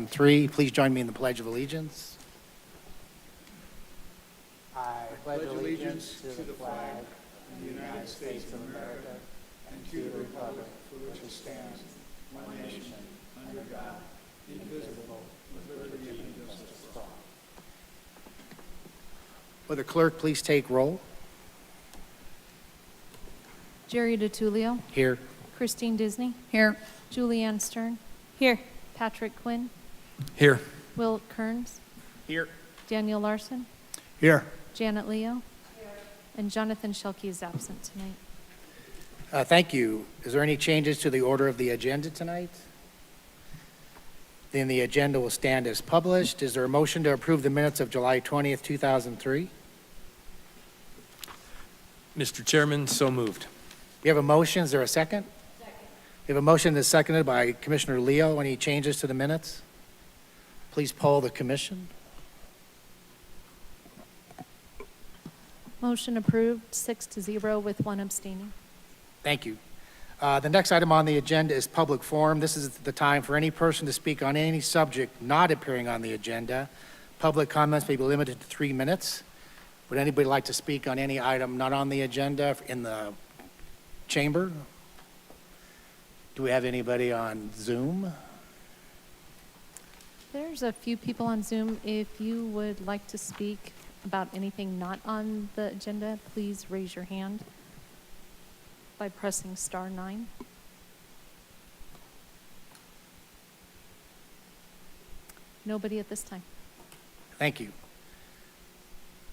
3, please join me in the Pledge of Allegiance. I pledge allegiance to the flag of the United States of America and to the republic for which it stands, one nation, under God, indivisible, with liberty and justice for all. Will the clerk please take roll? Jerry DiTullio. Here. Christine Disney. Here. Julianne Stern. Here. Patrick Quinn. Here. Will Kearns. Here. Daniel Larson. Here. Janet Leo. And Jonathan Shelkey is absent tonight. Thank you. Is there any changes to the order of the agenda tonight? Then the agenda will stand as published. Is there a motion to approve the minutes of July 20th, 2003? Mr. Chairman, so moved. You have a motion. Is there a second? Second. We have a motion that's seconded by Commissioner Leo. Any changes to the minutes? Please poll the commission. Motion approved, 6-0 with 1 abstaining. Thank you. The next item on the agenda is public forum. This is the time for any person to speak on any subject not appearing on the agenda. Public comments may be limited to 3 minutes. Would anybody like to speak on any item not on the agenda in the chamber? Do we have anybody on Zoom? There's a few people on Zoom. If you would like to speak about anything not on the agenda, please raise your hand by pressing *9. Nobody at this time. Thank you.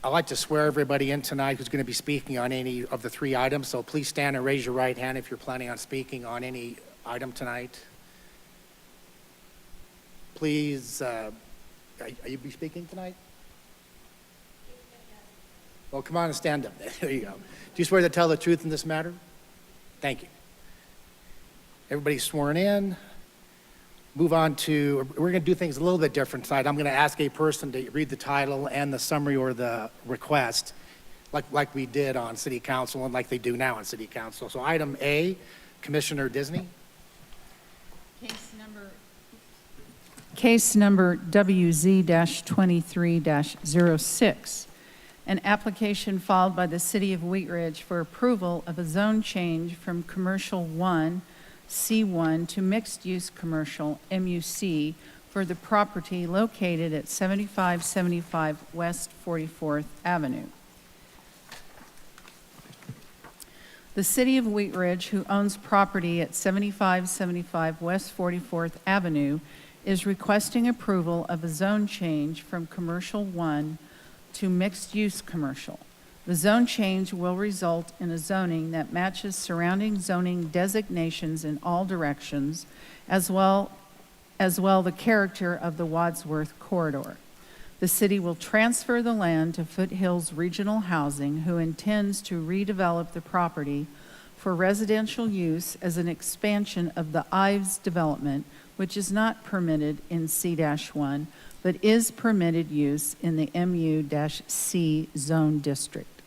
I'd like to swear everybody in tonight who's going to be speaking on any of the 3 items, so please stand and raise your right hand if you're planning on speaking on any item tonight. Please, are you be speaking tonight? Well, come on and stand up. There you go. Do you swear to tell the truth in this matter? Thank you. Everybody's sworn in. Move on to, we're going to do things a little bit different tonight. I'm going to ask a person to read the title and the summary or the request like we did on City Council and like they do now on City Council. So item A, Commissioner Disney. Case number WZ-23-06, an application filed by the City of Wheat Ridge for approval of a zone change from Commercial 1, C1 to Mixed-Use Commercial, MUC, for the property located at 7575 West 44th Avenue. The City of Wheat Ridge, who owns property at 7575 West 44th Avenue, is requesting approval of a zone change from Commercial 1 to Mixed-Use Commercial. The zone change will result in a zoning that matches surrounding zoning designations in all directions, as well the character of the Wadsworth corridor. The city will transfer the land to Foothills Regional Housing, who intends to redevelop the property for residential use as an expansion of the Ives development, which is not permitted in C-1, but is permitted use in the MU-C zone district.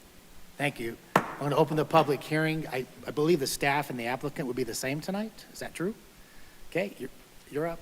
Thank you. I'm going to open the public hearing. I believe the staff and the applicant would be the same tonight. Is that true? Okay, you're up.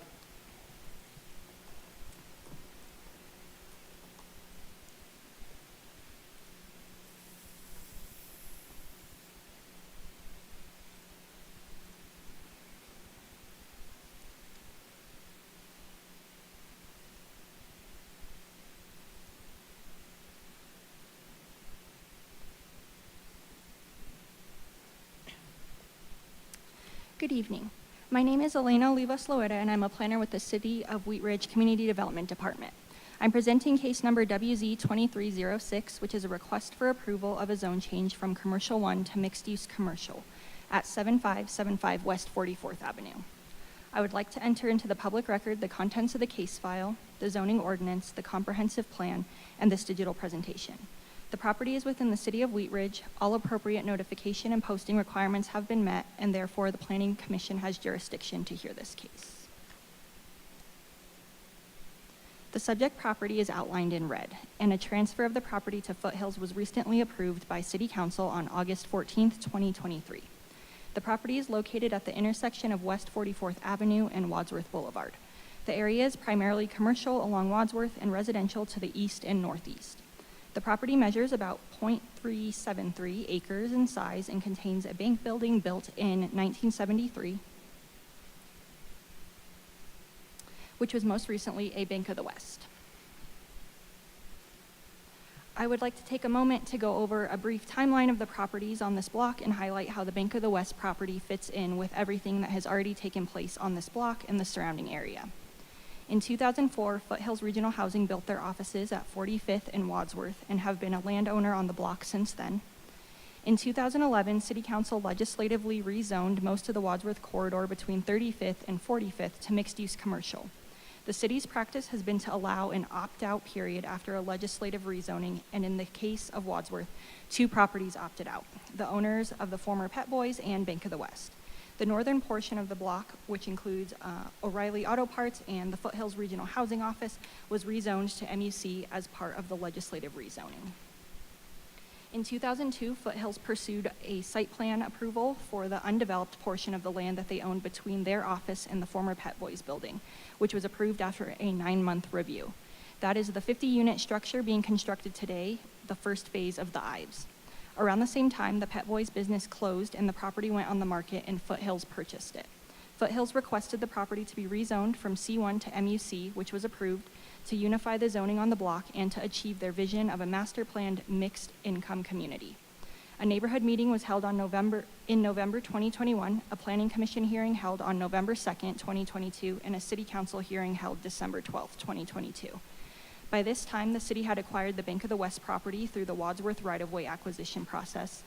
Good evening. My name is Elena Olivas-Loera, and I'm a planner with the City of Wheat Ridge Community Development Department. I'm presenting case number WZ-2306, which is a request for approval of a zone change from Commercial 1 to Mixed-Use Commercial at 7575 West 44th Avenue. I would like to enter into the public record the contents of the case file, the zoning ordinance, the comprehensive plan, and this digital presentation. The property is within the City of Wheat Ridge. All appropriate notification and posting requirements have been met, and therefore the Planning Commission has jurisdiction to hear this case. The subject property is outlined in red, and a transfer of the property to Foothills was recently approved by City Council on August 14th, 2023. The property is located at the intersection of West 44th Avenue and Wadsworth Boulevard. The area is primarily commercial along Wadsworth and residential to the east and northeast. The property measures about .373 acres in size and contains a bank building built in 1973, which was most recently a Bank of the West. I would like to take a moment to go over a brief timeline of the properties on this block and highlight how the Bank of the West property fits in with everything that has already taken place on this block and the surrounding area. In 2004, Foothills Regional Housing built their offices at 45th and Wadsworth and have been a landowner on the block since then. In 2011, City Council legislatively rezoned most of the Wadsworth corridor between 35th and 45th to mixed-use commercial. The city's practice has been to allow an opt-out period after a legislative rezoning, and in the case of Wadsworth, 2 properties opted out, the owners of the former Pet Boys and Bank of the West. The northern portion of the block, which includes O'Reilly Auto Parts and the Foothills Regional Housing Office, was rezoned to MUC as part of the legislative rezoning. In 2002, Foothills pursued a site plan approval for the undeveloped portion of the land that they owned between their office and the former Pet Boys building, which was approved after a 9-month review. That is the 50-unit structure being constructed today, the first phase of the Ives. Around the same time, the Pet Boys business closed and the property went on the market and Foothills purchased it. Foothills requested the property to be rezoned from C1 to MUC, which was approved, to unify the zoning on the block and to achieve their vision of a master-planned mixed-income community. A neighborhood meeting was held in November 2021, a planning commission hearing held on November 2nd, 2022, and a city council hearing held December 12th, 2022. By this time, the city had acquired the Bank of the West property through the Wadsworth right-of-way acquisition process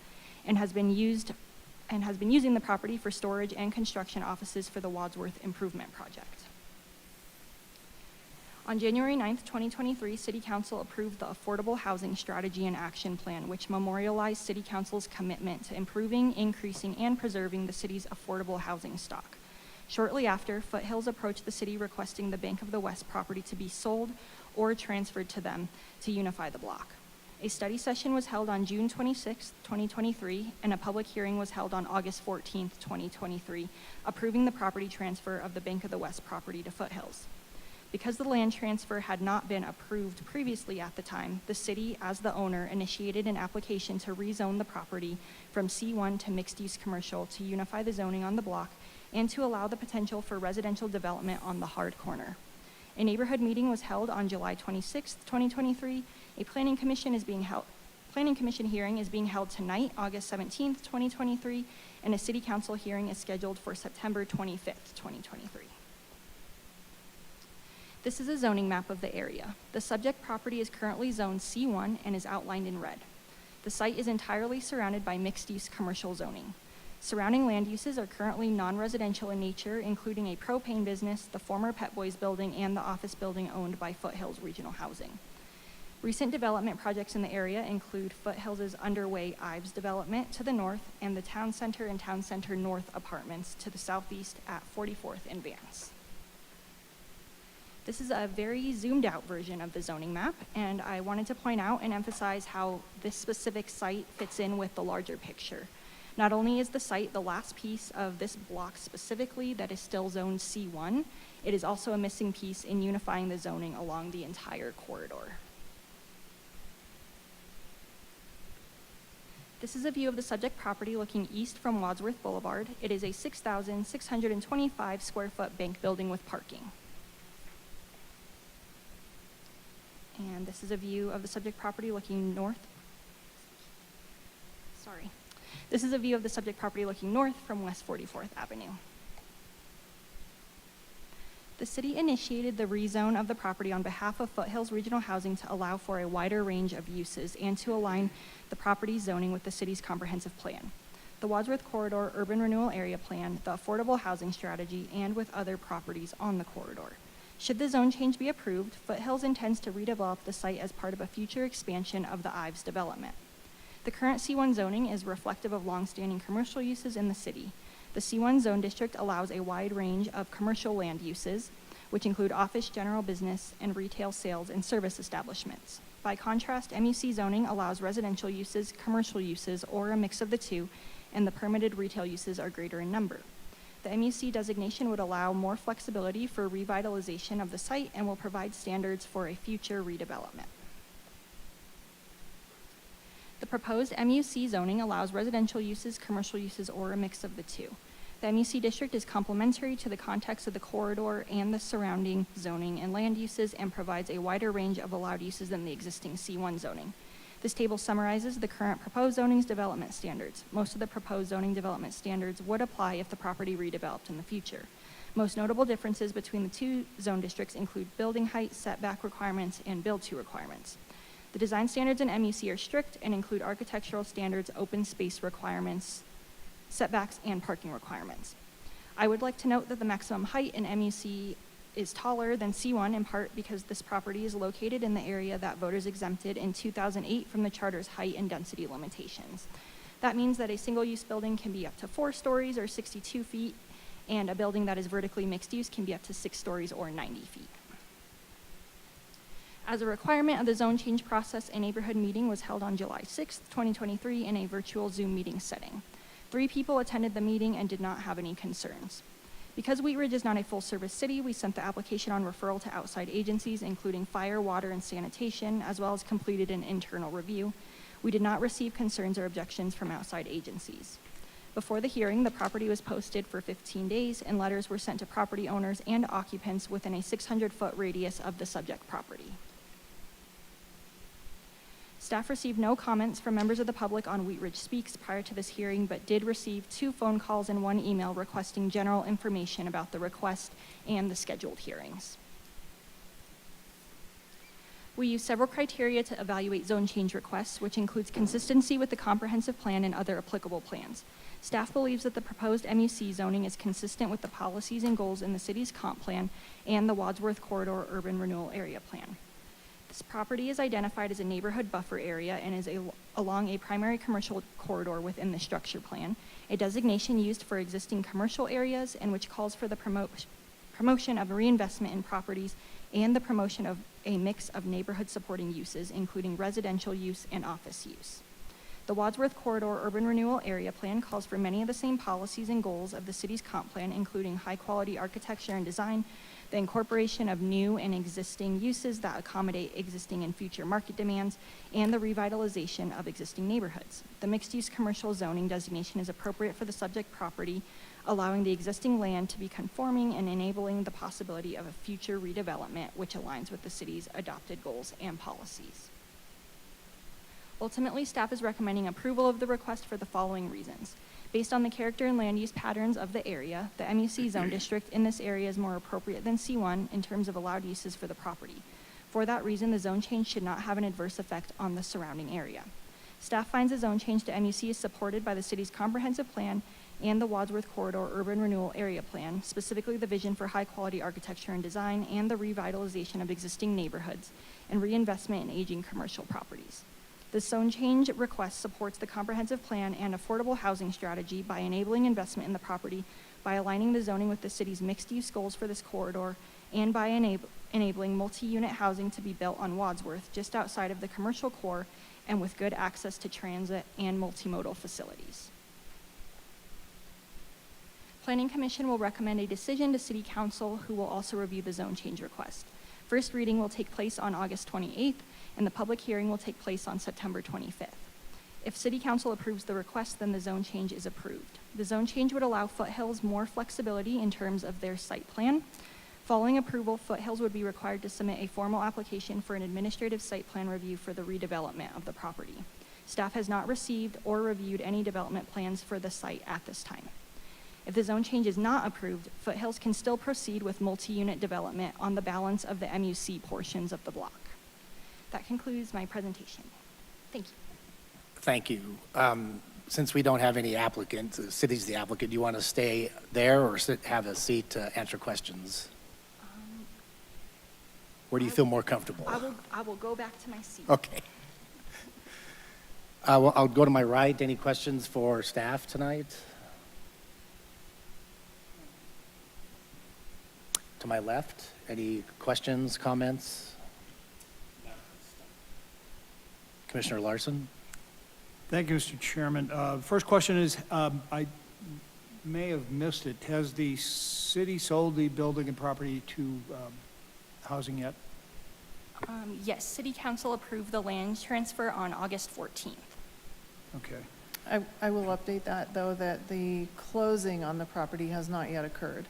and has been using the property for storage and construction offices for the Wadsworth Improvement Project. On January 9th, 2023, City Council approved the Affordable Housing Strategy and Action Plan, which memorialized City Council's commitment to improving, increasing, and preserving the city's affordable housing stock. Shortly after, Foothills approached the city requesting the Bank of the West property to be sold or transferred to them to unify the block. A study session was held on June 26, 2023, and a public hearing was held on August 14, 2023, approving the property transfer of the Bank of the West property to Foothills. Because the land transfer had not been approved previously at the time, the city, as the owner, initiated an application to rezone the property from C1 to mixed-use commercial to unify the zoning on the block and to allow the potential for residential development on the hard corner. A neighborhood meeting was held on July 26, 2023. A planning commission hearing is being held tonight, August 17, 2023, and a city council hearing is scheduled for September 25, 2023. This is a zoning map of the area. The subject property is currently zoned C1 and is outlined in red. The site is entirely surrounded by mixed-use commercial zoning. Surrounding land uses are currently non-residential in nature, including a propane business, the former Pet Boys building, and the office building owned by Foothills Regional Housing. Recent development projects in the area include Foothills' underway Ives development to the north and the Town Center and Town Center North apartments to the southeast at 44th and Vance. This is a very zoomed out version of the zoning map, and I wanted to point out and emphasize how this specific site fits in with the larger picture. Not only is the site the last piece of this block specifically that is still zoned C1, it is also a missing piece in unifying the zoning along the entire corridor. This is a view of the subject property looking east from Wadsworth Boulevard. It is a 6,625 square foot bank building with parking. And this is a view of the subject property looking north. This is a view of the subject property looking north from West 44th Avenue. The city initiated the rezone of the property on behalf of Foothills Regional Housing to allow for a wider range of uses and to align the property's zoning with the city's comprehensive plan, the Wadsworth Corridor Urban Renewal Area Plan, the Affordable Housing Strategy, and with other properties on the corridor. Should the zone change be approved, Foothills intends to redevelop the site as part of a future expansion of the Ives development. The current C1 zoning is reflective of longstanding commercial uses in the city. The C1 zone district allows a wide range of commercial land uses, which include office, general business, and retail sales and service establishments. By contrast, MUC zoning allows residential uses, commercial uses, or a mix of the two, and the permitted retail uses are greater in number. The MUC designation would allow more flexibility for revitalization of the site and will provide standards for a future redevelopment. The proposed MUC zoning allows residential uses, commercial uses, or a mix of the two. The MUC district is complementary to the context of the corridor and the surrounding zoning and land uses and provides a wider range of allowed uses than the existing C1 zoning. This table summarizes the current proposed zoning's development standards. Most of the proposed zoning development standards would apply if the property redeveloped in the future. Most notable differences between the two zone districts include building height, setback requirements, and build-to requirements. The design standards in MUC are strict and include architectural standards, open space requirements, setbacks, and parking requirements. I would like to note that the maximum height in MUC is taller than C1 in part because this property is located in the area that voters exempted in 2008 from the charter's height and density limitations. That means that a single-use building can be up to 4 stories or 62 feet, and a building that is vertically mixed use can be up to 6 stories or 90 feet. As a requirement of the zone change process, a neighborhood meeting was held on July 6, 2023 in a virtual Zoom meeting setting. 3 people attended the meeting and did not have any concerns. Because Wheat Ridge is not a full-service city, we sent the application on referral to outside agencies, including fire, water, and sanitation, as well as completed an internal review. We did not receive concerns or objections from outside agencies. Before the hearing, the property was posted for 15 days, and letters were sent to property owners and occupants within a 600-foot radius of the subject property. Staff received no comments from members of the public on Wheat Ridge Speaks prior to this hearing, but did receive 2 phone calls and 1 email requesting general information about the request and the scheduled hearings. We use several criteria to evaluate zone change requests, which includes consistency with the comprehensive plan and other applicable plans. Staff believes that the proposed MUC zoning is consistent with the policies and goals in the city's comp plan and the Wadsworth Corridor Urban Renewal Area Plan. This property is identified as a neighborhood buffer area and is along a primary commercial corridor within the structure plan, a designation used for existing commercial areas and which calls for the promotion of reinvestment in properties and the promotion of a mix of neighborhood supporting uses, including residential use and office use. The Wadsworth Corridor Urban Renewal Area Plan calls for many of the same policies and goals of the city's comp plan, including high-quality architecture and design, the incorporation of new and existing uses that accommodate existing and future market demands, and the revitalization of existing neighborhoods. The mixed-use commercial zoning designation is appropriate for the subject property, allowing the existing land to be conforming and enabling the possibility of a future redevelopment, which aligns with the city's adopted goals and policies. Ultimately, staff is recommending approval of the request for the following reasons. Based on the character and land use patterns of the area, the MUC zone district in this area is more appropriate than C1 in terms of allowed uses for the property. For that reason, the zone change should not have an adverse effect on the surrounding area. Staff finds the zone change to MUC is supported by the city's comprehensive plan and the Wadsworth Corridor Urban Renewal Area Plan, specifically the vision for high-quality architecture and design and the revitalization of existing neighborhoods and reinvestment in aging commercial properties. The zone change request supports the comprehensive plan and affordable housing strategy by enabling investment in the property, by aligning the zoning with the city's mixed-use goals for this corridor, and by enabling multi-unit housing to be built on Wadsworth, just outside of the commercial core, and with good access to transit and multimodal facilities. Planning Commission will recommend a decision to City Council, who will also review the zone change request. First reading will take place on August 28th, and the public hearing will take place on September 25th. If City Council approves the request, then the zone change is approved. The zone change would allow Foothills more flexibility in terms of their site plan. Following approval, Foothills would be required to submit a formal application for an administrative site plan review for the redevelopment of the property. Staff has not received or reviewed any development plans for the site at this time. If the zone change is not approved, Foothills can still proceed with multi-unit development on the balance of the MUC portions of the block. That concludes my presentation. Thank you. Thank you. Since we don't have any applicants, the city's the applicant, do you want to stay there or have a seat to answer questions? Where do you feel more comfortable? I will go back to my seat. Okay. I'll go to my right. Any questions for staff tonight? To my left, any questions, comments? Commissioner Larson? Thank you, Mr. Chairman. First question is, may have missed it. Has the city sold the building and property to housing yet? Yes, City Council approved the land transfer on August 14th. Okay. I will update that, though, that the closing on the property has not yet occurred.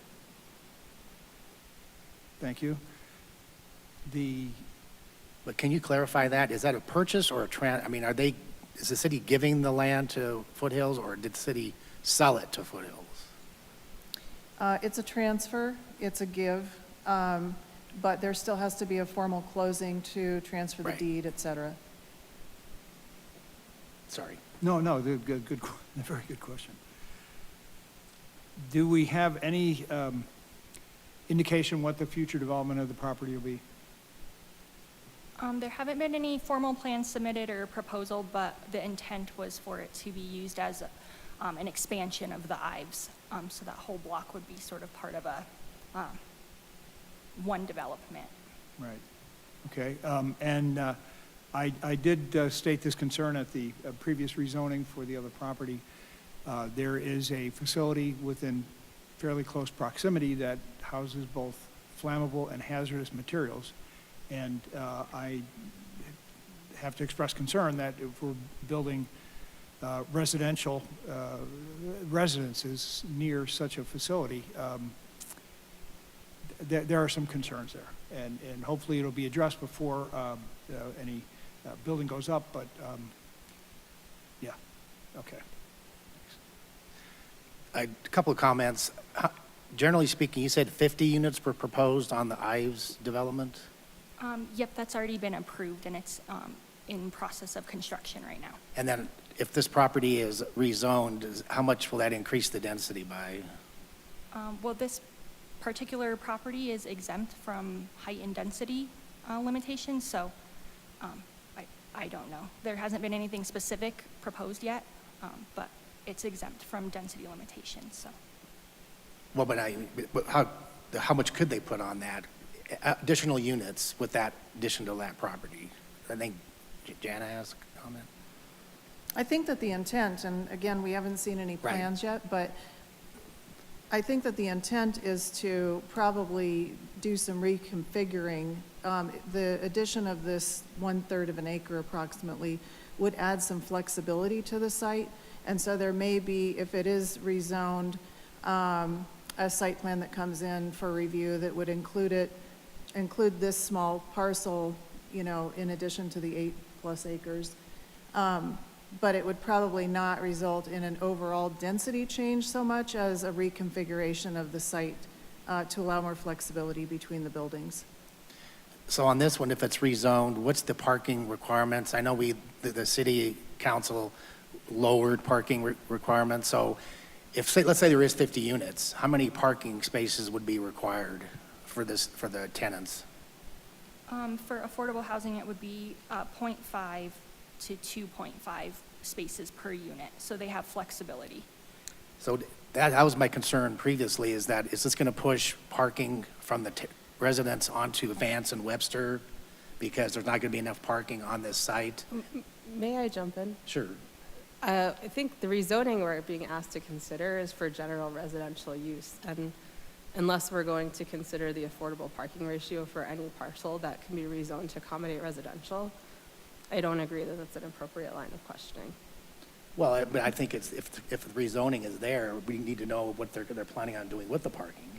Thank you. But can you clarify that? Is that a purchase or I mean, is the city giving the land to Foothills, or did the city sell it to Foothills? It's a transfer, it's a give, but there still has to be a formal closing to transfer the Right. deed, et cetera. Sorry. No, good, very good question. Do we have any indication what the future development of the property will be? There haven't been any formal plans submitted or proposal, but the intent was for it to be used as an expansion of the Ives. So that whole block would be sort of part of a one development. Right. Okay. And I did state this concern at the previous rezoning for the other property. There is a facility within fairly close proximity that houses both flammable and hazardous materials. And I have to express concern that if we're building residential residences near such a facility, there are some concerns there. And hopefully it'll be addressed before any building goes up, but yeah, okay. A couple of comments. Generally speaking, you said 50 units were proposed on the Ives development? Yep, that's already been approved, and it's in process of construction right now. And then if this property is rezoned, how much will that increase the density by? Well, this particular property is exempt from height and density limitations, so I don't know. There hasn't been anything specific proposed yet, but it's exempt from density limitations, so. Well, but how much could they put on that? Additional units with that addition to that property? I think Jana has a comment. I think that the intent, and again, we haven't seen any Right. plans yet, but I think that the intent is to probably do some reconfiguring. The addition of this 1/3 of an acre approximately would add some flexibility to the site. And so there may be, if it is rezoned, a site plan that comes in for review that would include this small parcel, in addition to the 8+ acres. But it would probably not result in an overall density change so much as a reconfiguration of the site to allow more flexibility between the buildings. So on this one, if it's rezoned, what's the parking requirements? I know the city council lowered parking requirements. So let's say there is 50 units, how many parking spaces would be required for the tenants? For affordable housing, it would be 0.5 to 2.5 spaces per unit, so they have flexibility. So that was my concern previously, is this going to push parking from the residents onto Vance and Webster because there's not going to be enough parking on this site? May I jump in? Sure. I think the rezoning we're being asked to consider is for general residential use. And unless we're going to consider the affordable parking ratio for any parcel that can be rezoned to accommodate residential, I don't agree that that's an appropriate line of questioning. Well, but I think if the rezoning is there, we need to know what they're planning on doing with the parking.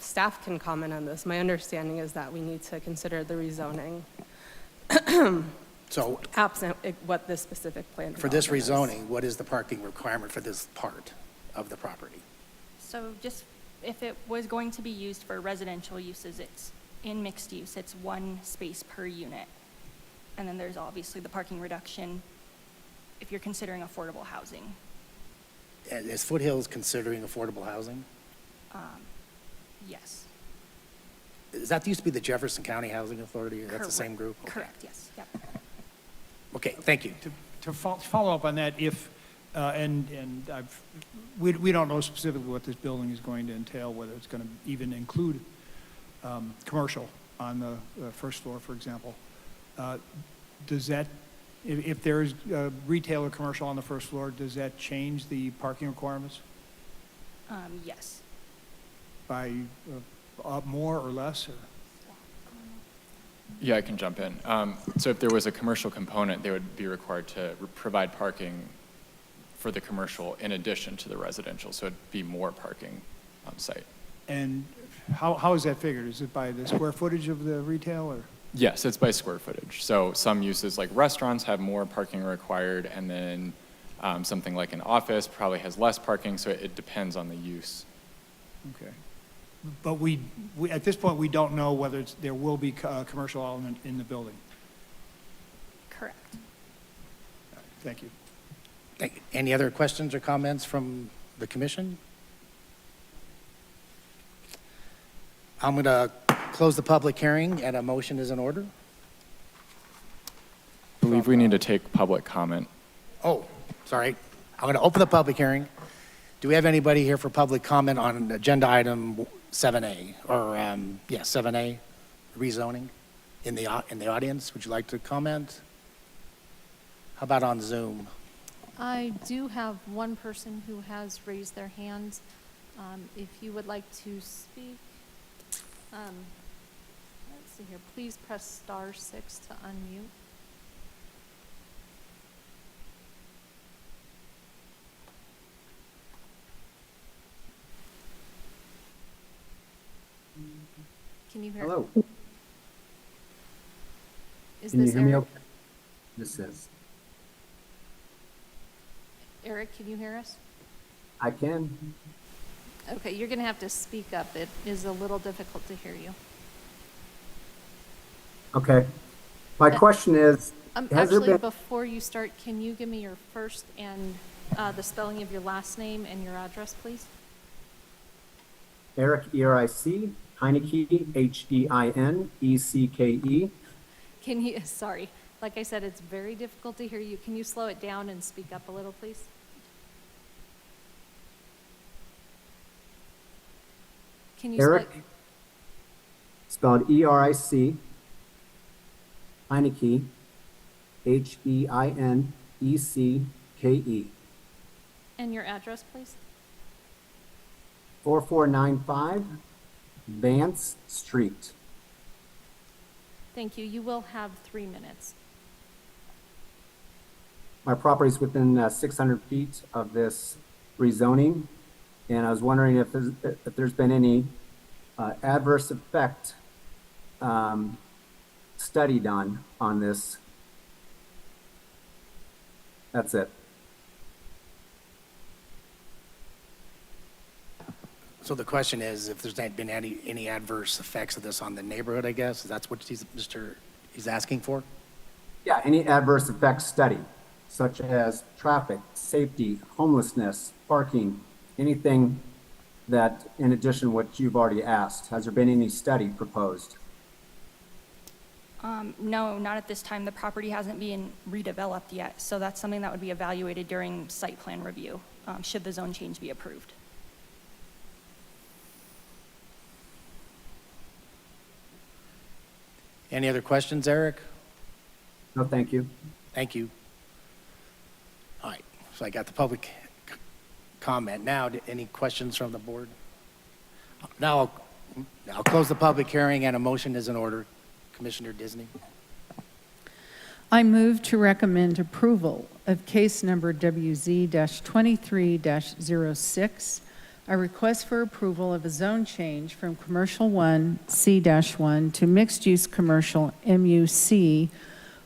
Staff can comment on this. My understanding is that we need to consider the rezoning So absent what this specific plan for this development is. rezoning, what is the parking requirement for this part of the property? So just, if it was going to be used for residential uses, it's in mixed use, it's 1 space per unit. And then there's obviously the parking reduction if you're considering affordable housing. And is Foothills considering affordable housing? Yes. That used to be the Jefferson County Housing Authority? That's the same group? Okay. Correct, yes, yep. Okay, thank you. To follow up on that, we don't know specifically what this building is going to entail, whether it's going to even include commercial on the first floor, for example. Does that If there's retail or commercial on the first floor, does that change the parking requirements Yes. by more or less? Or? Yeah, I can jump in. So if there was a commercial component, they would be required to provide parking for the commercial in addition to the residential, so it'd be more parking on site. And how is that figured? Is it by the square footage of the retail, or? Yes, it's by square footage. So some uses like restaurants have more parking required, and then something like an office probably has less parking, so it depends on the use. Okay. But we at this point, we don't know whether there will be a commercial element in the building. Correct. Thank you. Any other questions or comments from the commission? I'm going to close the public hearing, and a motion is in order. I believe we need to take public comment. Oh, sorry. I'm going to open the public hearing. Do we have anybody here for public comment on agenda item 7A, or, 7A, rezoning in the audience? Would you like to comment? How about on Zoom? I do have one person who has raised their hand. If you would like to speak, let's see here, please press *6 to unmute. Can you hear? Hello, Is can you this hear me Eric? okay? This is. Eric, can you hear us? I can. Okay, you're going to have to speak up. It is a little difficult to hear you. Okay. My question is, has there Actually, been, before you start, can you give me your first and the spelling of your last name and your address, please? Eric, E-R-I-C, Heineke, H-E-I-N-E-C-K-E. Can you, sorry, like I said, it's very difficult to hear you. Can you slow it down and speak up a little, please? Can you Eric, spelled E-R-I-C, Heineke, H-E-I-N-E-C-K-E. and your address, please? 4495 Vance Street. Thank you. You will have 3 minutes. My property is within 600 feet of this rezoning, and I was wondering if there's been any adverse effect study done on this. That's it. So the question is, if there's been any adverse effects of this on the neighborhood, I guess? That's what he's asking for? Yeah, any adverse effects study, such as traffic, safety, homelessness, parking, anything that, in addition to what you've already asked, has there been any study proposed? No, not at this time. The property hasn't been redeveloped yet, so that's something that would be evaluated during site plan review, should the zone change be approved. Any other questions, Eric? No, thank you. Thank you. All right, so I got the public comment. Now, any questions from the board? Now, I'll close the public hearing, and a motion is in order. Commissioner Disney. I move to recommend approval of case number WZ-23-06, a request for approval of a zone change from Commercial 1 C-1 to Mixed-Use Commercial MUC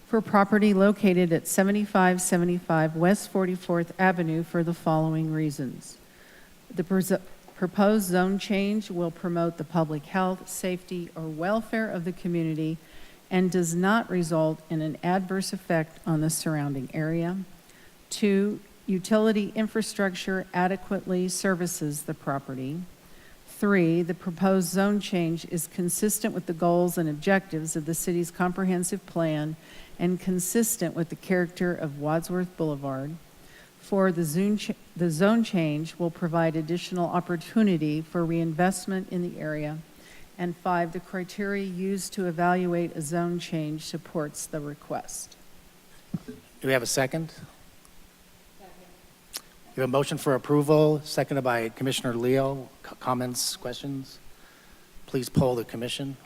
for property located at 7575 West 44th Avenue for the following reasons. The proposed zone change will promote the public health, safety, or welfare of the community and does not result in an adverse effect on the surrounding area. 2, utility infrastructure adequately services the property. 3, the proposed zone change is consistent with the goals and objectives of the city's comprehensive plan and consistent with the character of Wadsworth Boulevard. 4, the zone change will provide additional opportunity for reinvestment in the area. And 5, the criteria used to evaluate a zone change supports the request. Do we have a second? We have a motion for approval, seconded by Commissioner Leo. Comments, questions? Please poll the commission.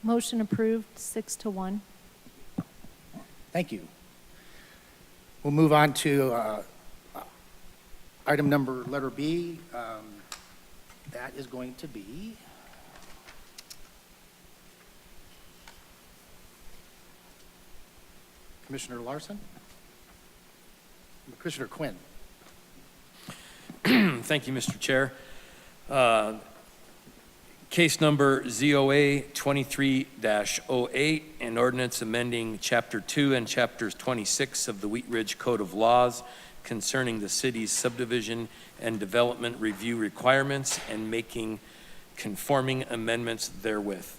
Motion approved, 6-1. Thank you. We'll move on to item number, letter B. That is going to be Commissioner Larson? Commissioner Quinn. Thank you, Mr. Chair. Case number ZOA 23-08, an ordinance amending Chapter 2 and Chapter 26 of the Wheat Ridge Code of Laws concerning the city's subdivision and development review requirements and making conforming amendments therewith.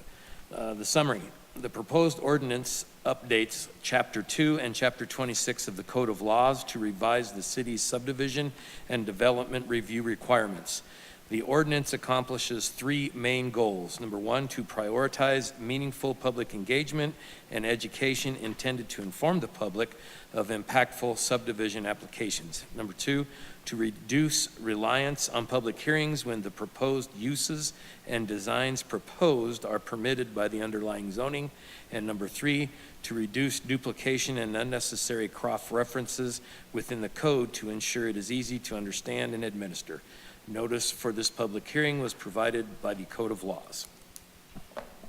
The summary. The proposed ordinance updates Chapter 2 and Chapter 26 of the Code of Laws to revise the city's subdivision and development review requirements. The ordinance accomplishes three main goals. Number one, to prioritize meaningful public engagement and education intended to inform the public of impactful subdivision applications. Number two, to reduce reliance on public hearings when the proposed uses and designs proposed are permitted by the underlying zoning. And number three, to reduce duplication and unnecessary cross-references within the code to ensure it is easy to understand and administer. Notice for this public hearing was provided by the Code of Laws.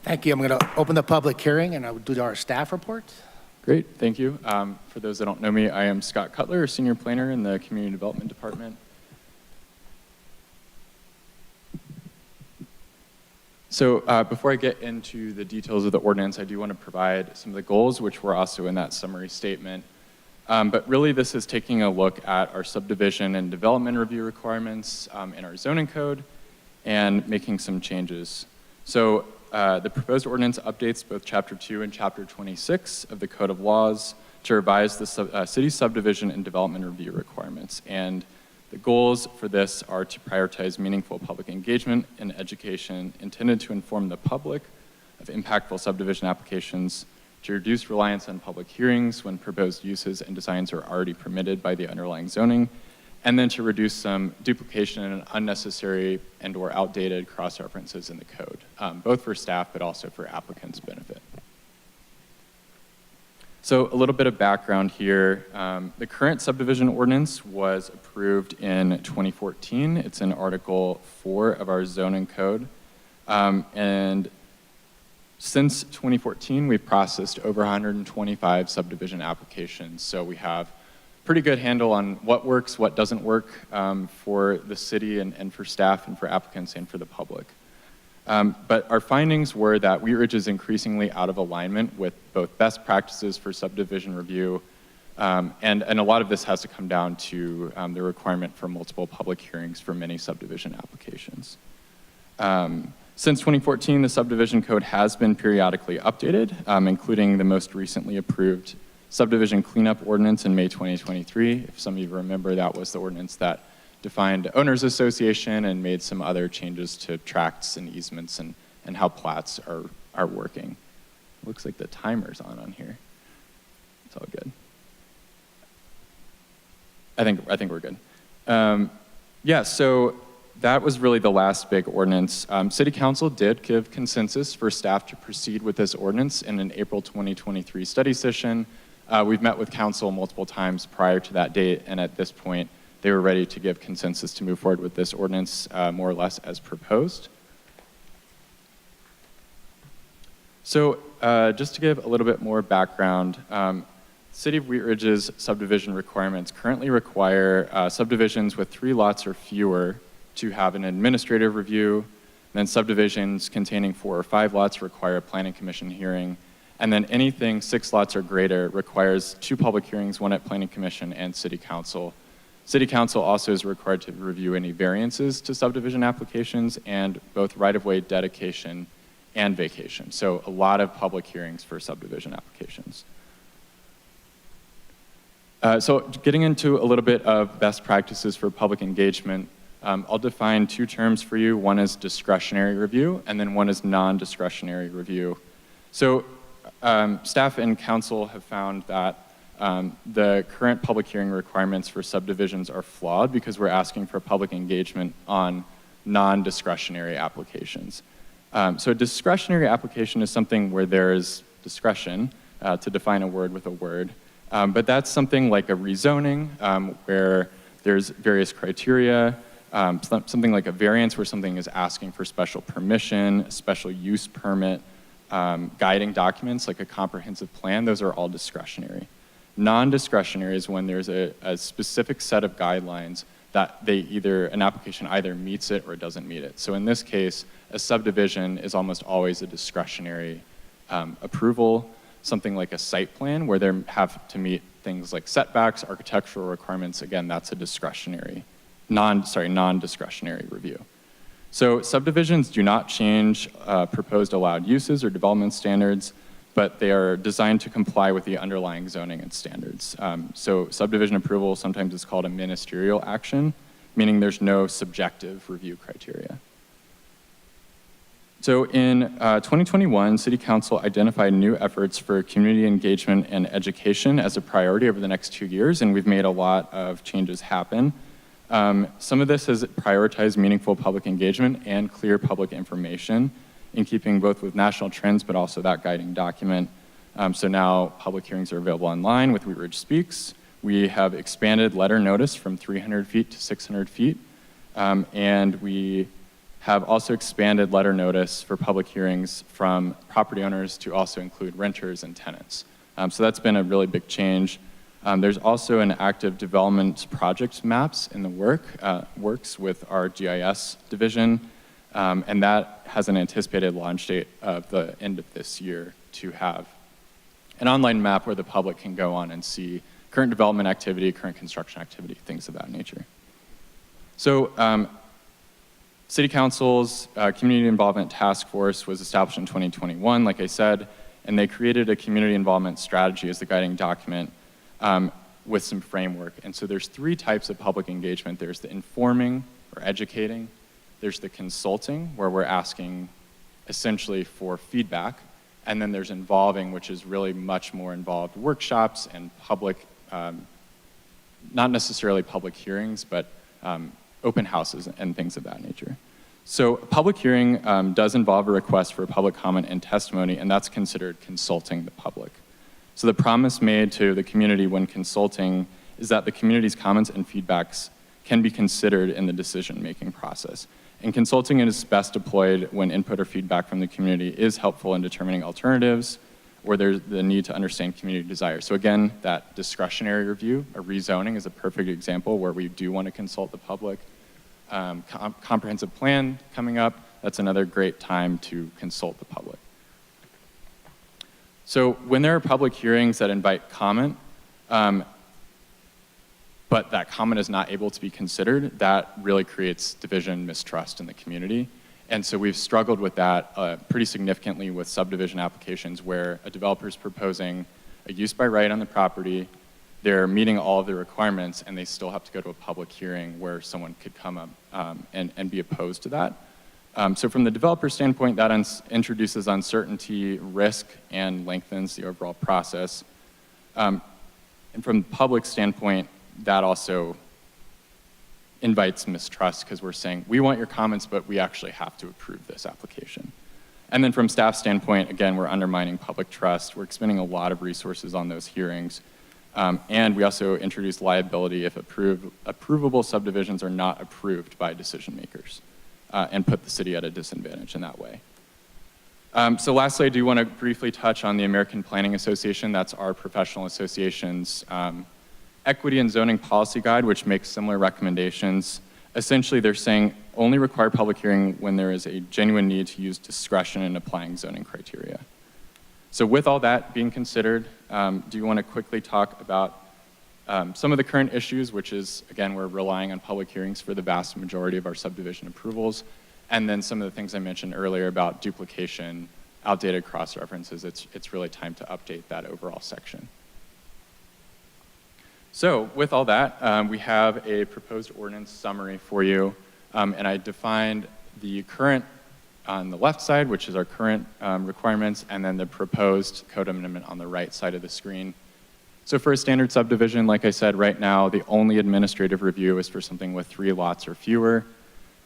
Thank you. I'm going to open the public hearing, and I will do our staff report. Great, thank you. For those that don't know me, I am Scott Cutler, Senior Planner in the Community Development Department. So before I get into the details of the ordinance, I do want to provide some of the goals, which were also in that summary statement. But really, this is taking a look at our subdivision and development review requirements in our zoning code and making some changes. So the proposed ordinance updates both Chapter 2 and Chapter 26 of the Code of Laws to revise the city subdivision and development review requirements. And the goals for this are to prioritize meaningful public engagement and education intended to inform the public of impactful subdivision applications, to reduce reliance on public hearings when proposed uses and designs are already permitted by the underlying zoning, and then to reduce some duplication and unnecessary and or outdated cross-references in the code, both for staff but also for applicants' benefit. So a little bit of background here. The current subdivision ordinance was approved in 2014. It's in Article 4 of our zoning code. And since 2014, we've processed over 125 subdivision applications. So we have a pretty good handle on what works, what doesn't work for the city and for staff and for applicants and for the public. But our findings were that Wheat Ridge is increasingly out of alignment with both best practices for subdivision review, and a lot of this has to come down to the requirement for multiple public hearings for many subdivision applications. Since 2014, the subdivision code has been periodically updated, including the most recently approved subdivision cleanup ordinance in May 2023. If some of you remember, that was the ordinance that defined owners association and made some other changes to tracts and easements and how plats are working. Looks like the timer's on here. It's all good. I think we're good. Yeah, so that was really the last big ordinance. City Council did give consensus for staff to proceed with this ordinance in an April 2023 study session. We've met with council multiple times prior to that date, and at this point, they were ready to give consensus to move forward with this ordinance more or less as proposed. So just to give a little bit more background, City of Wheat Ridge's subdivision requirements currently require subdivisions with 3 lots or fewer to have an administrative review. Then subdivisions containing 4 or 5 lots require a planning commission hearing. And then anything 6 lots or greater requires 2 public hearings, 1 at planning commission and city council. City council also is required to review any variances to subdivision applications and both right-of-way dedication and vacation. So a lot of public hearings for subdivision applications. So getting into a little bit of best practices for public engagement, I'll define two terms for you. One is discretionary review, and then one is non-discretionary review. So staff and council have found that the current public hearing requirements for subdivisions are flawed because we're asking for public engagement on non-discretionary applications. So a discretionary application is something where there is discretion to define a word with a word. But that's something like a rezoning where there's various criteria, something like a variance where something is asking for special permission, special use permit, guiding documents like a comprehensive plan. Those are all discretionary. Non-discretionary is when there's a specific set of guidelines that an application either meets it or doesn't meet it. So in this case, a subdivision is almost always a discretionary approval, something like a site plan where they have to meet things like setbacks, architectural requirements. Again, that's a discretionary, non-discretionary review. So subdivisions do not change proposed allowed uses or development standards, but they are designed to comply with the underlying zoning and standards. So subdivision approval sometimes is called a ministerial action, meaning there's no subjective review criteria. So in 2021, City Council identified new efforts for community engagement and education as a priority over the next 2 years, and we've made a lot of changes happen. Some of this has prioritized meaningful public engagement and clear public information in keeping both with national trends, but also that guiding document. So now public hearings are available online with Wheat Ridge Speaks. We have expanded letter notice from 300 feet to 600 feet, and we have also expanded letter notice for public hearings from property owners to also include renters and tenants. So that's been a really big change. There's also an active development project maps in the works with our GIS division, and that has an anticipated launch date of the end of this year to have an online map where the public can go on and see current development activity, current construction activity, things of that nature. So City Council's Community Involvement Task Force was established in 2021, like I said, and they created a community involvement strategy as the guiding document with some framework. And so there's 3 types of public engagement. There's the informing or educating. There's the consulting, where we're asking essentially for feedback. And then there's involving, which is really much more involved workshops and public, not necessarily public hearings, but open houses and things of that nature. So a public hearing does involve a request for public comment and testimony, and that's considered consulting the public. So the promise made to the community when consulting is that the community's comments and feedbacks can be considered in the decision-making process. And consulting is best deployed when input or feedback from the community is helpful in determining alternatives or there's the need to understand community desires. So again, that discretionary review, a rezoning is a perfect example where we do want to consult the public. Comprehensive plan coming up, that's another great time to consult the public. So when there are public hearings that invite comment, but that comment is not able to be considered, that really creates division, mistrust in the community. And so we've struggled with that pretty significantly with subdivision applications where a developer is proposing a use by right on the property, they're meeting all of the requirements, and they still have to go to a public hearing where someone could come up and be opposed to that. So from the developer standpoint, that introduces uncertainty, risk, and lengthens the overall process. And from the public standpoint, that also invites mistrust because we're saying, we want your comments, but we actually have to approve this application. And then from staff standpoint, again, we're undermining public trust. We're expending a lot of resources on those hearings. And we also introduce liability if approvable subdivisions are not approved by decision makers and put the city at a disadvantage in that way. So lastly, I do want to briefly touch on the American Planning Association. That's our professional association's Equity and Zoning Policy Guide, which makes similar recommendations. Essentially, they're saying only require public hearing when there is a genuine need to use discretion in applying zoning criteria. So with all that being considered, do you want to quickly talk about some of the current issues, which is, again, we're relying on public hearings for the vast majority of our subdivision approvals, and then some of the things I mentioned earlier about duplication, outdated cross-references. It's really time to update that overall section. So with all that, we have a proposed ordinance summary for you. And I defined the current on the left side, which is our current requirements, and then the proposed code amendment on the right side of the screen. So for a standard subdivision, like I said, right now, the only administrative review is for something with 3 lots or fewer.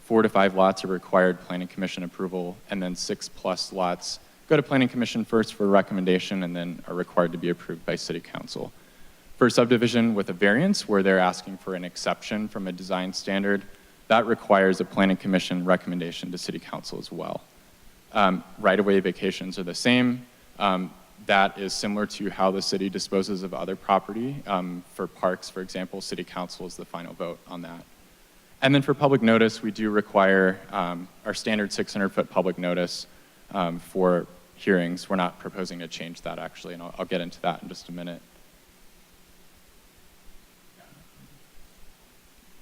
4 to 5 lots are required planning commission approval, and then 6+ lots go to planning commission first for recommendation and then are required to be approved by city council. For a subdivision with a variance where they're asking for an exception from a design standard, that requires a planning commission recommendation to city council as well. Right-of-way vacations are the same. That is similar to how the city disposes of other property. For parks, for example, city council is the final vote on that. And then for public notice, we do require our standard 600-foot public notice for hearings. We're not proposing to change that, actually, and I'll get into that in just a minute.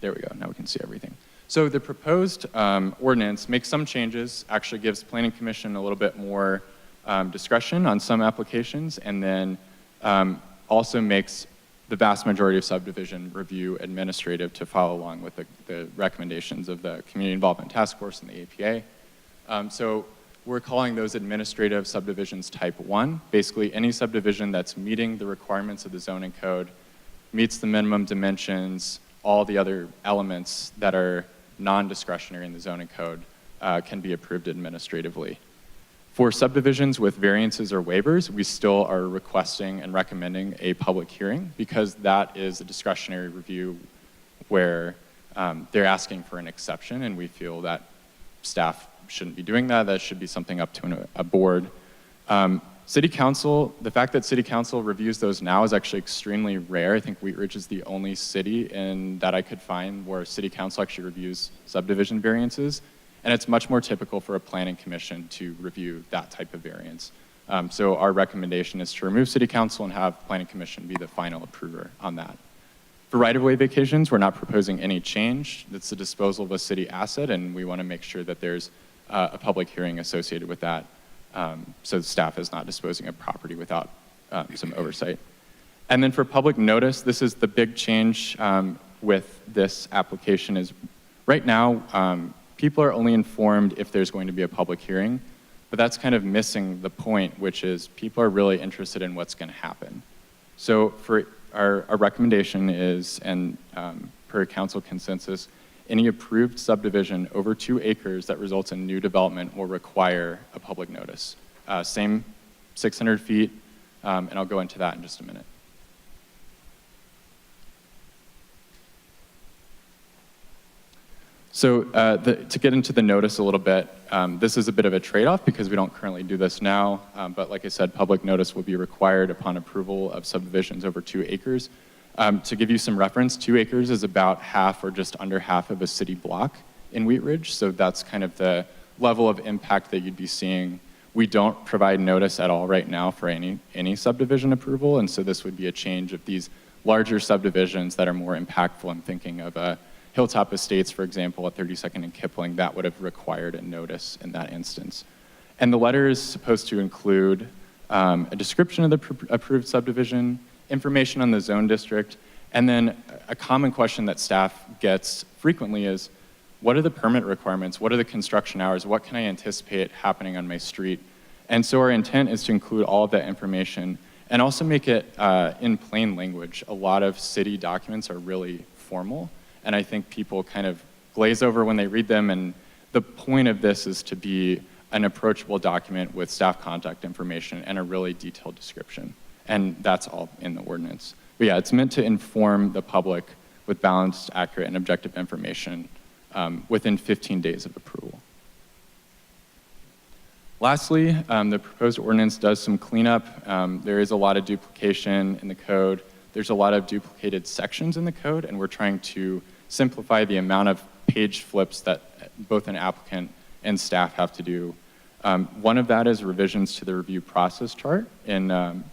There we go. Now we can see everything. So the proposed ordinance makes some changes, actually gives planning commission a little bit more discretion on some applications, and then also makes the vast majority of subdivision review administrative to follow along with the recommendations of the Community Involvement Task Force and the APA. So we're calling those administrative subdivisions type 1. Basically, any subdivision that's meeting the requirements of the zoning code, meets the minimum dimensions, all the other elements that are non-discretionary in the zoning code can be approved administratively. For subdivisions with variances or waivers, we still are requesting and recommending a public hearing because that is a discretionary review where they're asking for an exception, and we feel that staff shouldn't be doing that. That should be something up to a board. City council, the fact that city council reviews those now is actually extremely rare. I think Wheat Ridge is the only city that I could find where city council actually reviews subdivision variances. And it's much more typical for a planning commission to review that type of variance. So our recommendation is to remove city council and have planning commission be the final approver on that. For right-of-way vacations, we're not proposing any change. It's the disposal of a city asset, and we want to make sure that there's a public hearing associated with that. So the staff is not disposing of property without some oversight. And then for public notice, this is the big change with this application is right now, people are only informed if there's going to be a public hearing, but that's kind of missing the point, which is people are really interested in what's going to happen. So for our recommendation is, and per council consensus, any approved subdivision over 2 acres that results in new development will require a public notice. Same 600 feet, and I'll go into that in just a minute. So to get into the notice a little bit, this is a bit of a trade-off because we don't currently do this now, but like I said, public notice will be required upon approval of subdivisions over 2 acres. To give you some reference, 2 acres is about half or just under half of a city block in Wheat Ridge, so that's kind of the level of impact that you'd be seeing. We don't provide notice at all right now for any subdivision approval, and so this would be a change of these larger subdivisions that are more impactful. I'm thinking of Hilltop Estates, for example, at 32nd and Kipling. That would have required a notice in that instance. And the letter is supposed to include a description of the approved subdivision, information on the zone district, and then a common question that staff gets frequently is, what are the permit requirements? What are the construction hours? What can I anticipate happening on my street? And so our intent is to include all of that information and also make it in plain language. A lot of city documents are really formal, and I think people kind of glaze over when they read them, and the point of this is to be an approachable document with staff contact information and a really detailed description. And that's all in the ordinance. But yeah, it's meant to inform the public with balanced, accurate, and objective information within 15 days of approval. Lastly, the proposed ordinance does some cleanup. There is a lot of duplication in the code. There's a lot of duplicated sections in the code, and we're trying to simplify the amount of page flips that both an applicant and staff have to do. One of that is revisions to the review process chart in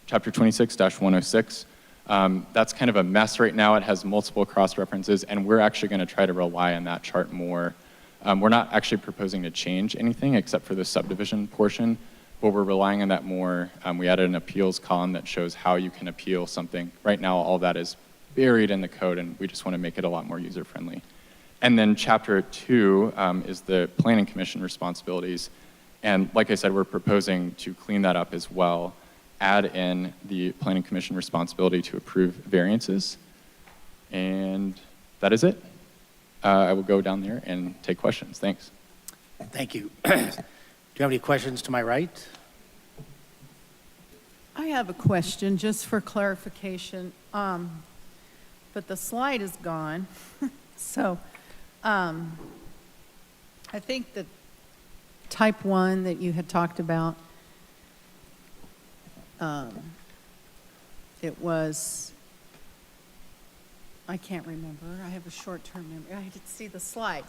Chapter 26-106. That's kind of a mess right now. It has multiple cross-references, and we're actually going to try to rely on that chart more. We're not actually proposing to change anything except for the subdivision portion, but we're relying on that more. We added an appeals column that shows how you can appeal something. Right now, all that is buried in the code, and we just want to make it a lot more user-friendly. And then Chapter 2 is the Planning Commission responsibilities. And like I said, we're proposing to clean that up as well, add in the Planning Commission responsibility to approve variances. And that is it. I will go down there and take questions. Thanks. Thank you. Do you have any questions to my right? I have a question, just for clarification, but the slide is gone. So I think that type 1 that you had talked about, it was, I can't remember. I have a short-term memory. I didn't see the slide.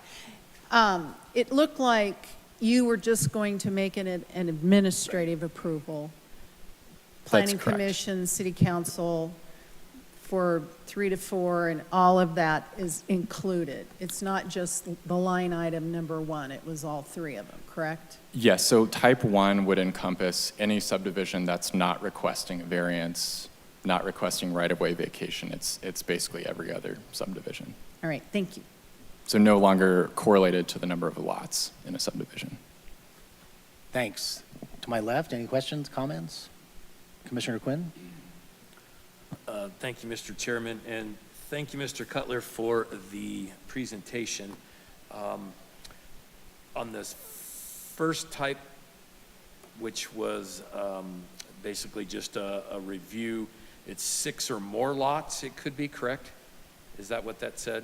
It looked like you were just going to make it an administrative approval. Planning correct. Commission, City Council for 3 to 4, and all of that is included. It's not just the line item number 1, it was all 3 of them, correct? Yes, so type 1 would encompass any subdivision that's not requesting a variance, not requesting right-of-way vacation. It's basically every other subdivision. All right, thank you. So no longer correlated to the number of lots in a subdivision. Thanks. To my left, any questions, comments? Commissioner Quinn? Thank you, Mr. Chairman, and thank you, Mr. Cutler, for the presentation. On this first type, which was basically just a review, it's 6 or more lots, it could be, correct? Is that what that said?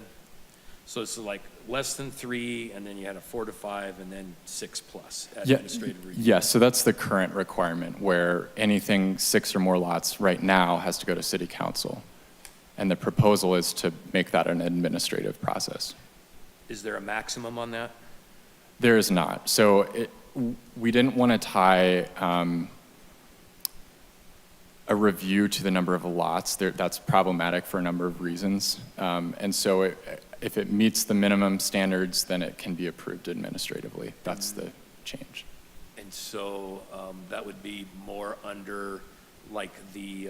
So it's like less than 3, and then you had a 4 to 5, and then 6 plus administrative review. Yes, so that's the current requirement, where anything 6 or more lots right now has to go to City Council. And the proposal is to make that an administrative process. Is there a maximum on that? There is not. So we didn't want to tie a review to the number of lots. That's problematic for a number of reasons. And so if it meets the minimum standards, then it can be approved administratively. That's the change. And so that would be more under like the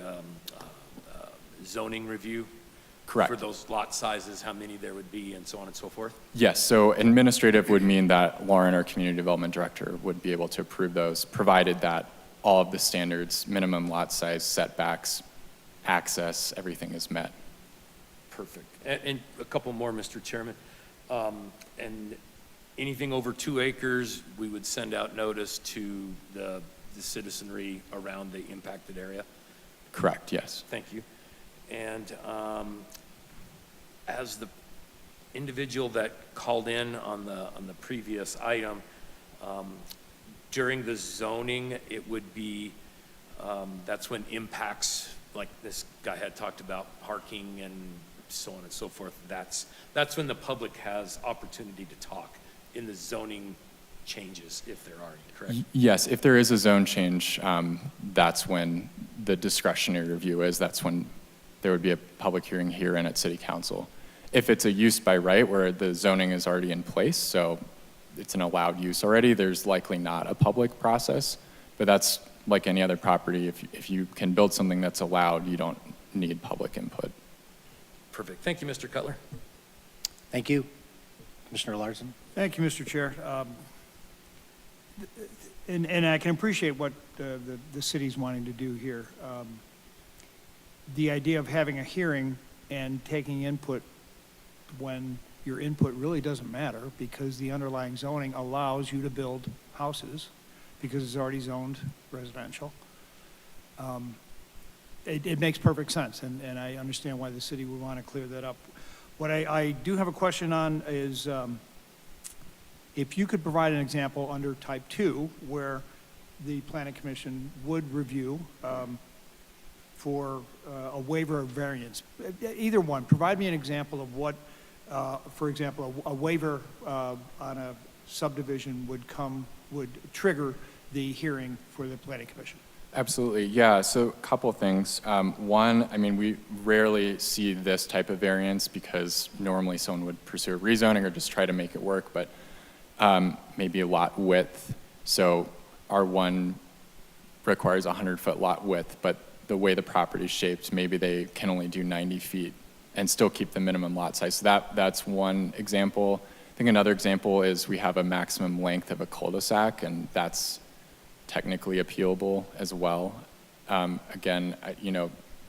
zoning review? Correct. For those lot sizes, how many there would be and so on and so forth? Yes, so administrative would mean that Lauren, our community development director, would be able to approve those, provided that all of the standards, minimum lot size, setbacks, access, everything is met. Perfect. And a couple more, Mr. Chairman. And anything over 2 acres, we would send out notice to the citizenry around the impacted area? Correct, yes. Thank you. And as the individual that called in on the previous item, during the zoning, it would be, that's when impacts, like this guy had talked about parking and so on and so forth, that's when the public has opportunity to talk in the zoning changes, if there are any, correct? Yes, if there is a zone change, that's when the discretionary review is. That's when there would be a public hearing here and at City Council. If it's a use by right where the zoning is already in place, so it's an allowed use already, there's likely not a public process, but that's like any other property. If you can build something that's allowed, you don't need public input. Perfect. Thank you, Mr. Cutler. Thank you. Commissioner Larson? Thank you, Mr. Chair. And I can appreciate what the city's wanting to do here. The idea of having a hearing and taking input when your input really doesn't matter because the underlying zoning allows you to build houses because it's already zoned residential. It makes perfect sense, and I understand why the city would want to clear that up. What I do have a question on is if you could provide an example under type 2 where the Planning Commission would review for a waiver of variance. Either one, provide me an example of what, for example, a waiver on a subdivision would trigger the hearing for the Planning Commission. Absolutely, yeah. So a couple of things. One, I mean, we rarely see this type of variance because normally someone would pursue a rezoning or just try to make it work, but maybe a lot width. So R1 requires a 100-foot lot width, but the way the property is shaped, maybe they can only do 90 feet and still keep the minimum lot size. So that's one example. I think another example is we have a maximum length of a cul-de-sac, and that's technically appealable as well. Again,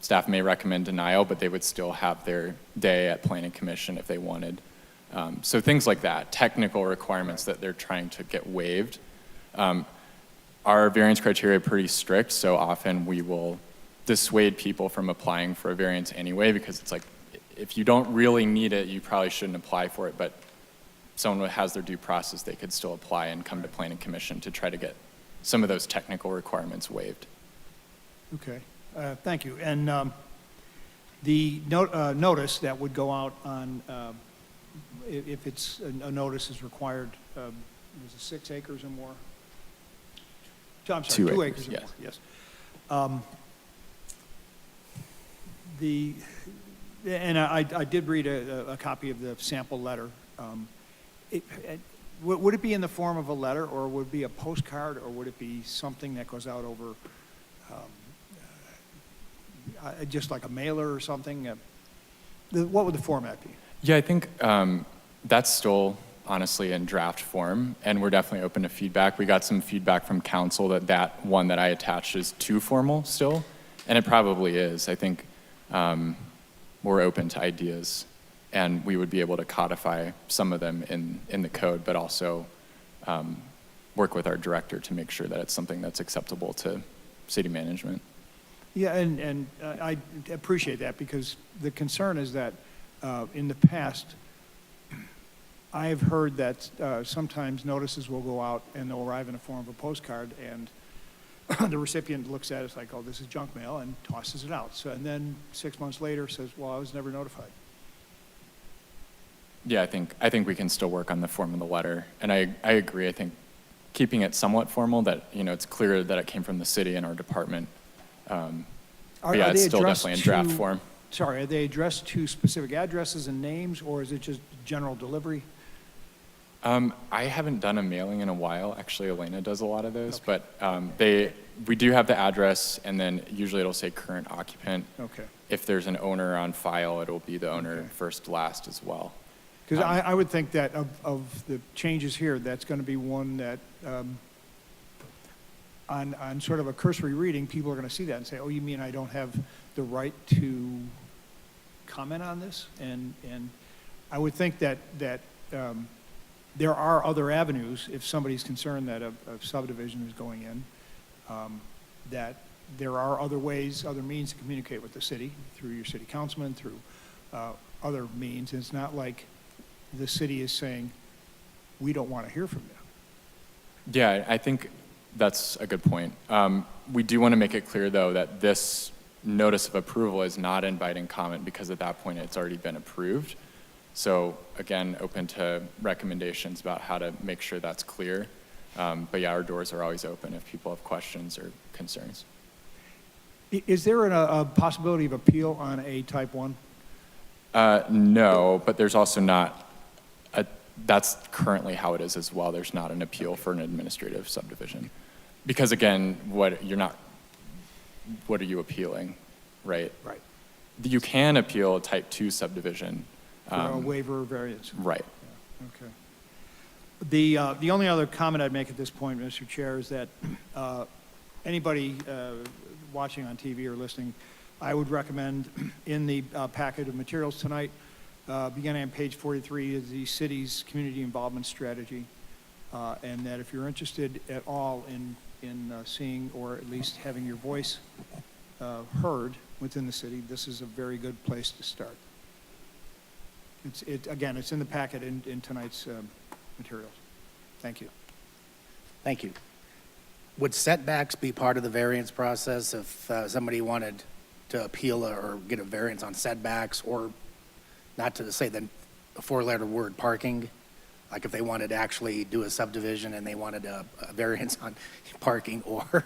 staff may recommend denial, but they would still have their day at Planning Commission if they wanted. So things like that, technical requirements that they're trying to get waived. Our variance criteria are pretty strict, so often we will dissuade people from applying for a variance anyway, because it's like, if you don't really need it, you probably shouldn't apply for it, but someone who has their due process, they could still apply and come to Planning Commission to try to get some of those technical requirements waived. Okay, thank you. And the notice that would go out on, if it's, a notice is required, is it 6 acres or more? I'm sorry, 2 acres or more, yes. And I did read a copy of the sample letter. Would it be in the form of a letter, or would it be a postcard, or would it be something that goes out over, just like a mailer or something? What would the format be? Yeah, I think that's still honestly in draft form, and we're definitely open to feedback. We got some feedback from council that one that I attached is too formal still, and it probably is. I think we're open to ideas, and we would be able to codify some of them in the code, but also work with our director to make sure that it's something that's acceptable to city management. Yeah, and I appreciate that, because the concern is that in the past, I've heard that sometimes notices will go out and they'll arrive in the form of a postcard, and the recipient looks at it, it's like, oh, this is junk mail, and tosses it out. So, and then 6 months later says, well, I was never notified. Yeah, I think we can still work on the form of the letter, and I agree. I think keeping it somewhat formal, that it's clear that it came from the city and our department. But yeah, it's still definitely in draft form. Sorry, are they addressed to specific addresses and names, or is it just general delivery? I haven't done a mailing in a while. Actually, Elena does a lot of those, okay. But we do have the address, and then usually it'll say current occupant. Okay. If there's an owner on file, it'll be the owner first, last as well. Because I would think that of the changes here, that's going to be one that, on sort of a cursory reading, people are going to see that and say, oh, you mean I don't have the right to comment on this? And I would think that there are other avenues, if somebody's concerned that a subdivision is going in, that there are other ways, other means to communicate with the city, through your city councilman, through other means. And it's not like the city is saying, we don't want to hear from you. Yeah, I think that's a good point. We do want to make it clear, though, that this notice of approval is not inviting comment, because at that point it's already been approved. So again, open to recommendations about how to make sure that's clear. But yeah, our doors are always open if people have questions or concerns. Is there a possibility of appeal on a type 1? No, but there's also not, that's currently how it is as well. There's not an appeal for an administrative subdivision. Because again, what are you appealing, right? Right. You can appeal a type 2 subdivision. For a waiver or variance. Right. Yeah, okay. The only other comment I'd make at this point, Mr. Chair, is that anybody watching on TV or listening, I would recommend in the packet of materials tonight, beginning on page 43, is the city's community involvement strategy, and that if you're interested at all in seeing, or at least having your voice heard within the city, this is a very good place to start. Again, it's in the packet in tonight's materials. Thank you. Thank you. Would setbacks be part of the variance process if somebody wanted to appeal or get a variance on setbacks, or not to say the four-letter word parking? Like if they wanted to actually do a subdivision and they wanted a variance on parking or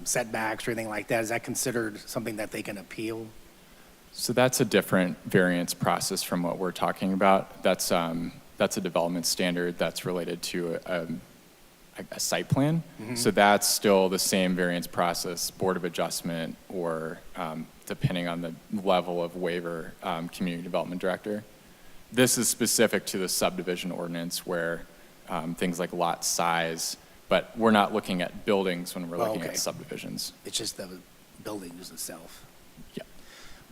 setbacks or anything like that, is that considered something that they can appeal? So that's a different variance process from what we're talking about. That's a development standard that's related to a site plan. So that's still the same variance process, Board of Adjustment, or depending on the level of waiver, Community Development Director. This is specific to the subdivision ordinance where things like lot size, but we're not looking at buildings when we're looking okay. at subdivisions. It's just the buildings itself. Yeah.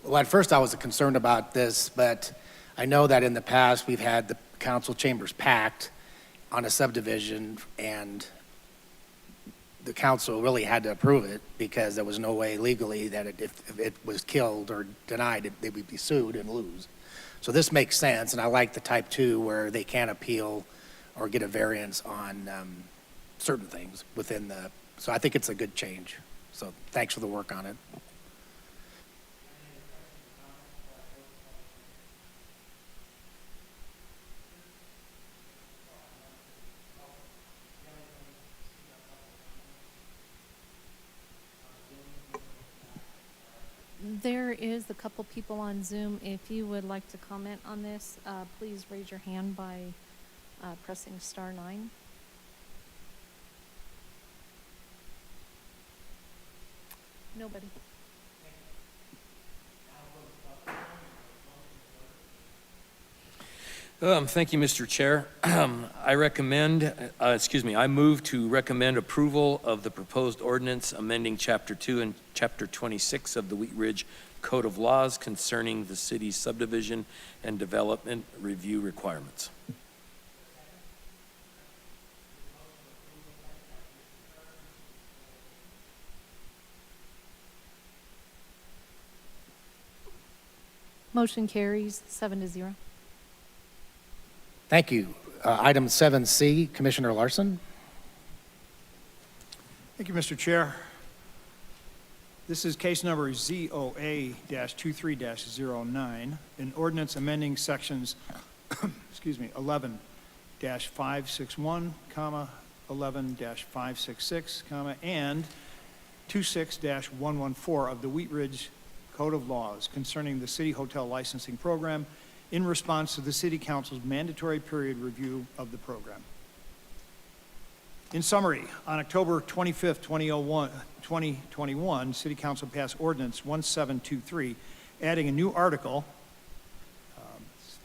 Well, at first I was concerned about this, but I know that in the past, we've had the council chambers packed on a subdivision, and the council really had to approve it because there was no way legally that if it was killed or denied, they would be sued and lose. So this makes sense, and I like the type 2 where they can appeal or get a variance on certain things within the, so I think it's a good change. So thanks for the work on it. There is a couple people on Zoom. If you would like to comment on this, please raise your hand by pressing *9. Nobody. Thank you, Mr. Chair. I move to recommend approval of the proposed ordinance amending Chapter 2 and Chapter 26 of the Wheat Ridge Code of Laws concerning the city's subdivision and development review requirements. Motion carries 7-0. Thank you. Item 7C, Commissioner Larson. Thank you, Mr. Chair. This is case number ZOA-23-09, an ordinance amending sections, 11-561, 11-566, and 26-114 of the Wheat Ridge Code of Laws concerning the city hotel licensing program in response to the City Council's mandatory period review of the program. In summary, on October 25th, 2021, City Council passed Ordinance 1723, adding a new Article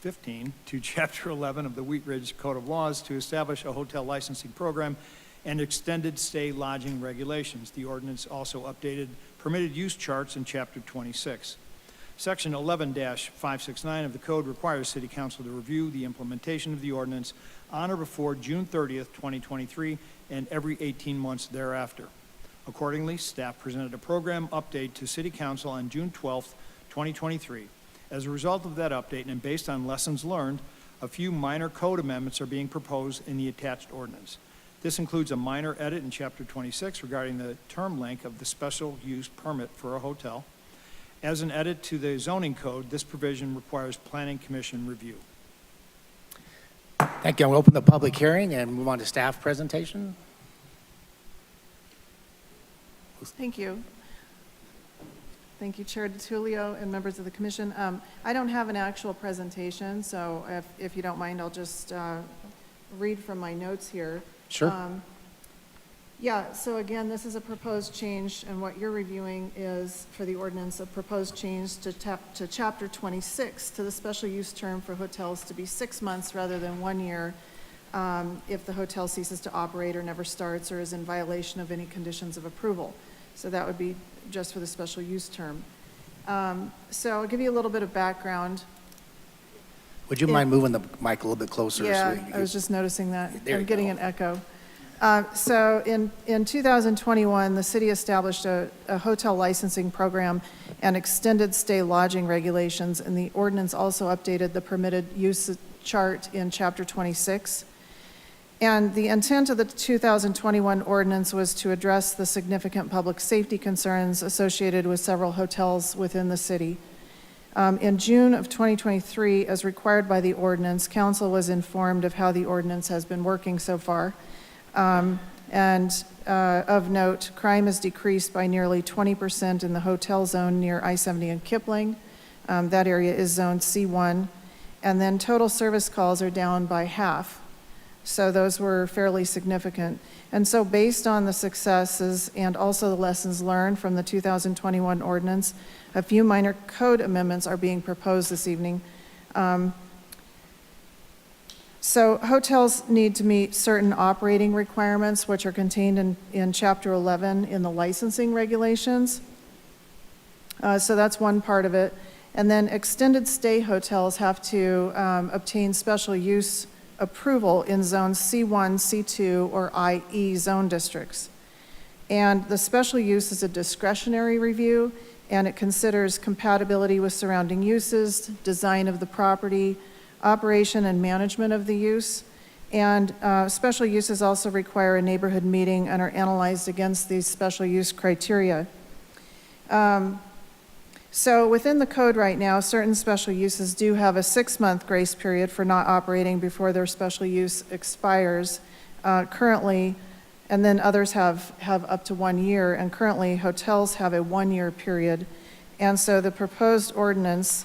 15 to Chapter 11 of the Wheat Ridge Code of Laws to establish a hotel licensing program and extended stay lodging regulations. The ordinance also updated permitted use charts in Chapter 26. Section 11-569 of the code requires City Council to review the implementation of the ordinance on or before June 30th, 2023, and every 18 months thereafter. Accordingly, staff presented a program update to City Council on June 12th, 2023. As a result of that update and based on lessons learned, a few minor code amendments are being proposed in the attached ordinance. This includes a minor edit in Chapter 26 regarding the term length of the special use permit for a hotel. As an edit to the zoning code, this provision requires Planning Commission review. Thank you. I'll open the public hearing and move on to staff presentation. Thank you. Thank you, Chair DiTullio and members of the commission. I don't have an actual presentation, so if you don't mind, I'll just read from my notes here. Sure. Yeah, so again, this is a proposed change, and what you're reviewing is, for the ordinance, a proposed change to Chapter 26, to the special use term for hotels to be 6 months rather than 1 year if the hotel ceases to operate or never starts or is in violation of any conditions of approval. So that would be just for the special use term. So I'll give you a little bit of background. Would you mind moving the mic a little bit closer? Yeah, I was just noticing that. There you I'm getting go. an echo. So in 2021, the city established a hotel licensing program and extended stay lodging regulations, and the ordinance also updated the permitted use chart in Chapter 26. And the intent of the 2021 ordinance was to address the significant public safety concerns associated with several hotels within the city. In June of 2023, as required by the ordinance, council was informed of how the ordinance has been working so far. Of note, crime has decreased by nearly 20% in the hotel zone near I-70 and Kipling. That area is Zone C1. And then total service calls are down by half. So those were fairly significant. And so based on the successes and also the lessons learned from the 2021 ordinance, a few minor code amendments are being proposed this evening. So hotels need to meet certain operating requirements, which are contained in Chapter 11 in the licensing regulations. So that's one part of it. And then extended stay hotels have to obtain special use approval in zones C1, C2, or IE zone districts. And the special use is a discretionary review, and it considers compatibility with surrounding uses, design of the property, operation and management of the use. And special uses also require a neighborhood meeting and are analyzed against these special use criteria. So within the code right now, certain special uses do have a 6-month grace period for not operating before their special use expires currently, and then others have up to 1 year, and currently hotels have a 1-year period. And so the proposed ordinance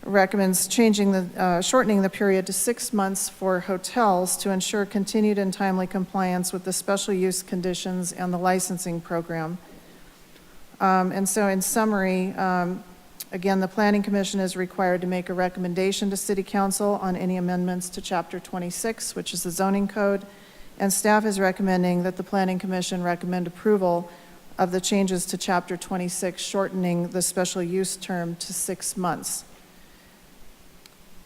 recommends shortening the period to 6 months for hotels to ensure continued and timely compliance with the special use conditions and the licensing program. And so in summary, again, the Planning Commission is required to make a recommendation to City Council on any amendments to Chapter 26, which is the zoning code, and staff is recommending that the Planning Commission recommend approval of the changes to Chapter 26, shortening the special use term to 6 months.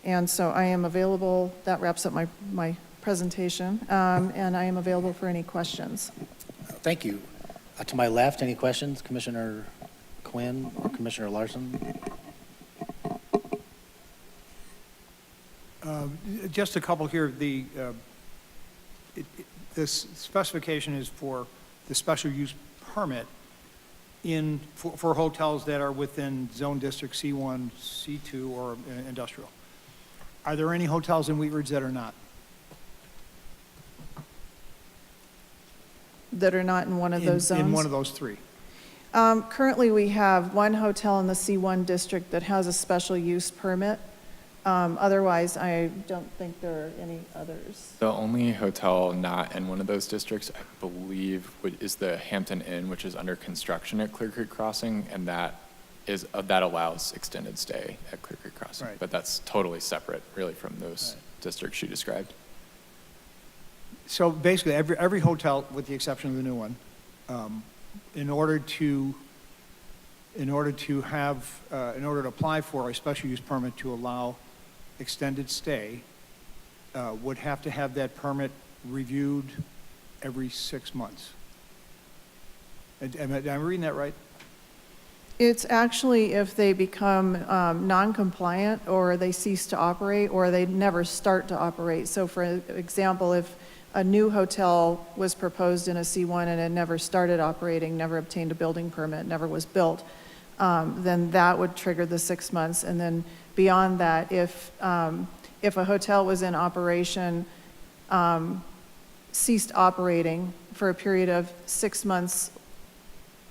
And so I am available, that wraps up my presentation, and I am available for any questions. Thank you. To my left, any questions? Commissioner Quinn or Commissioner Larson? Just a couple here. This specification is for the special use permit for hotels that are within zone district C1, C2, or industrial. Are there any hotels in Wheat Ridge that are not? That are not in one of those zones? In one of those three. Currently, we have one hotel in the C1 district that has a special use permit. Otherwise, I don't think there are any others. The only hotel not in one of those districts, I believe, is the Hampton Inn, which is under construction at Clear Creek Crossing, and that allows extended stay at Clear Creek Crossing. Right. But that's totally separate, really, from those districts you described. So basically, every hotel, with the exception of the new one, in order to apply for a special use permit to allow extended stay, would have to have that permit reviewed every 6 months. Am I reading that right? It's actually if they become non-compliant, or they cease to operate, or they never start to operate. So for example, if a new hotel was proposed in a C1 and it never started operating, never obtained a building permit, never was built, then that would trigger the 6 months. And then beyond that, if a hotel was in operation, ceased operating for a period of 6 months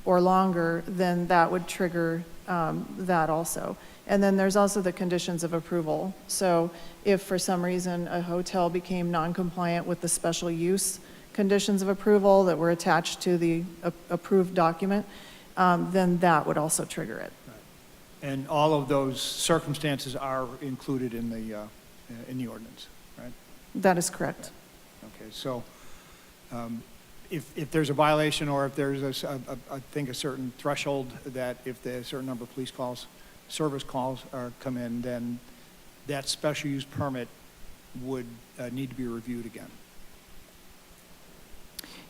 or longer, then that would trigger that also. And then there's also the conditions of approval. So if for some reason a hotel became non-compliant with the special use conditions of approval that were attached to the approved document, then that would also trigger it. And all of those circumstances are included in the ordinance, right? That is correct. Okay, so if there's a violation, or if there's I think a certain threshold that if there's a certain number of police calls, service calls come in, then that special use permit would need to be reviewed again.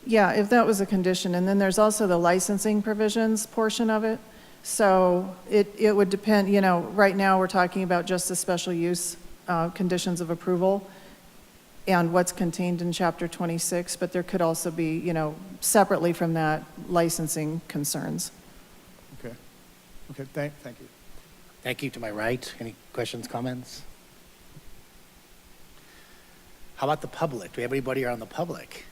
Yeah, if that was a condition. And then there's also the licensing provisions portion of it. So it would depend, right now we're talking about just the special use conditions of approval and what's contained in Chapter 26, but there could also be, separately from that, licensing concerns. Okay. Thank you. Thank you. To my right, any questions, comments? How about the public? Do we have anybody here on the public?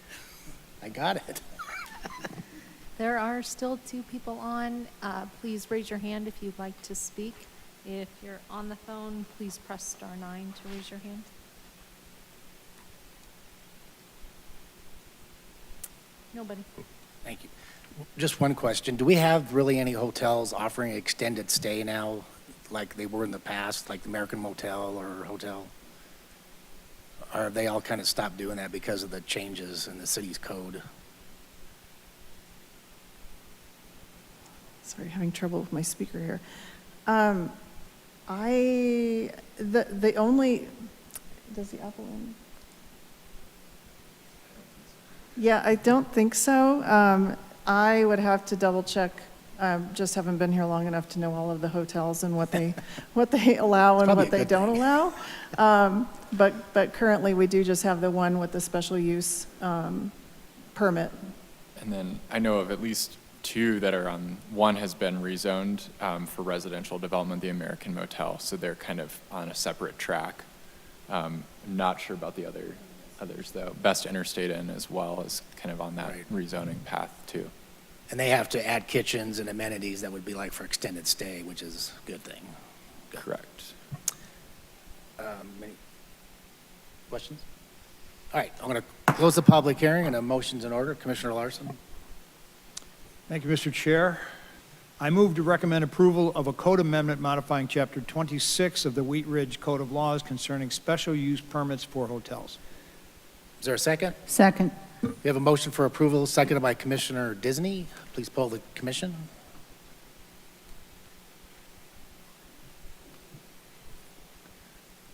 I got it. There are still 2 people on. Please raise your hand if you'd like to speak. If you're on the phone, please press *9 to raise your hand. Nobody. Thank you. Just one question. Do we have really any hotels offering extended stay now, like they were in the past, like the American Motel or Hotel? Or have they all kind of stopped doing that because of the changes in the city's code? Sorry, having trouble with my speaker here. The only, does the Apple one? Yeah, I don't think so. I would have to double check. Just haven't been here long enough to know all of the hotels and what they allow and Probably what a they good don't thing. allow. But currently, we do just have the one with the special use permit. And then I know of at least two that are on, one has been rezoned for residential development, the American Motel, so they're kind of on a separate track. Not sure about the others though. Best Interstate Inn as well is kind of on that Right. rezoning path too. And they have to add kitchens and amenities that would be like for extended stay, which is a good thing. Correct. Any questions? All right, I'm going to close the public hearing and a motion's in order. Commissioner Larson? Thank you, Mr. Chair. I move to recommend approval of a code amendment modifying Chapter 26 of the Wheat Ridge Code of Laws concerning special use permits for hotels. Is there a second? Second. We have a motion for approval, seconded by Commissioner Disney. Please poll the commission.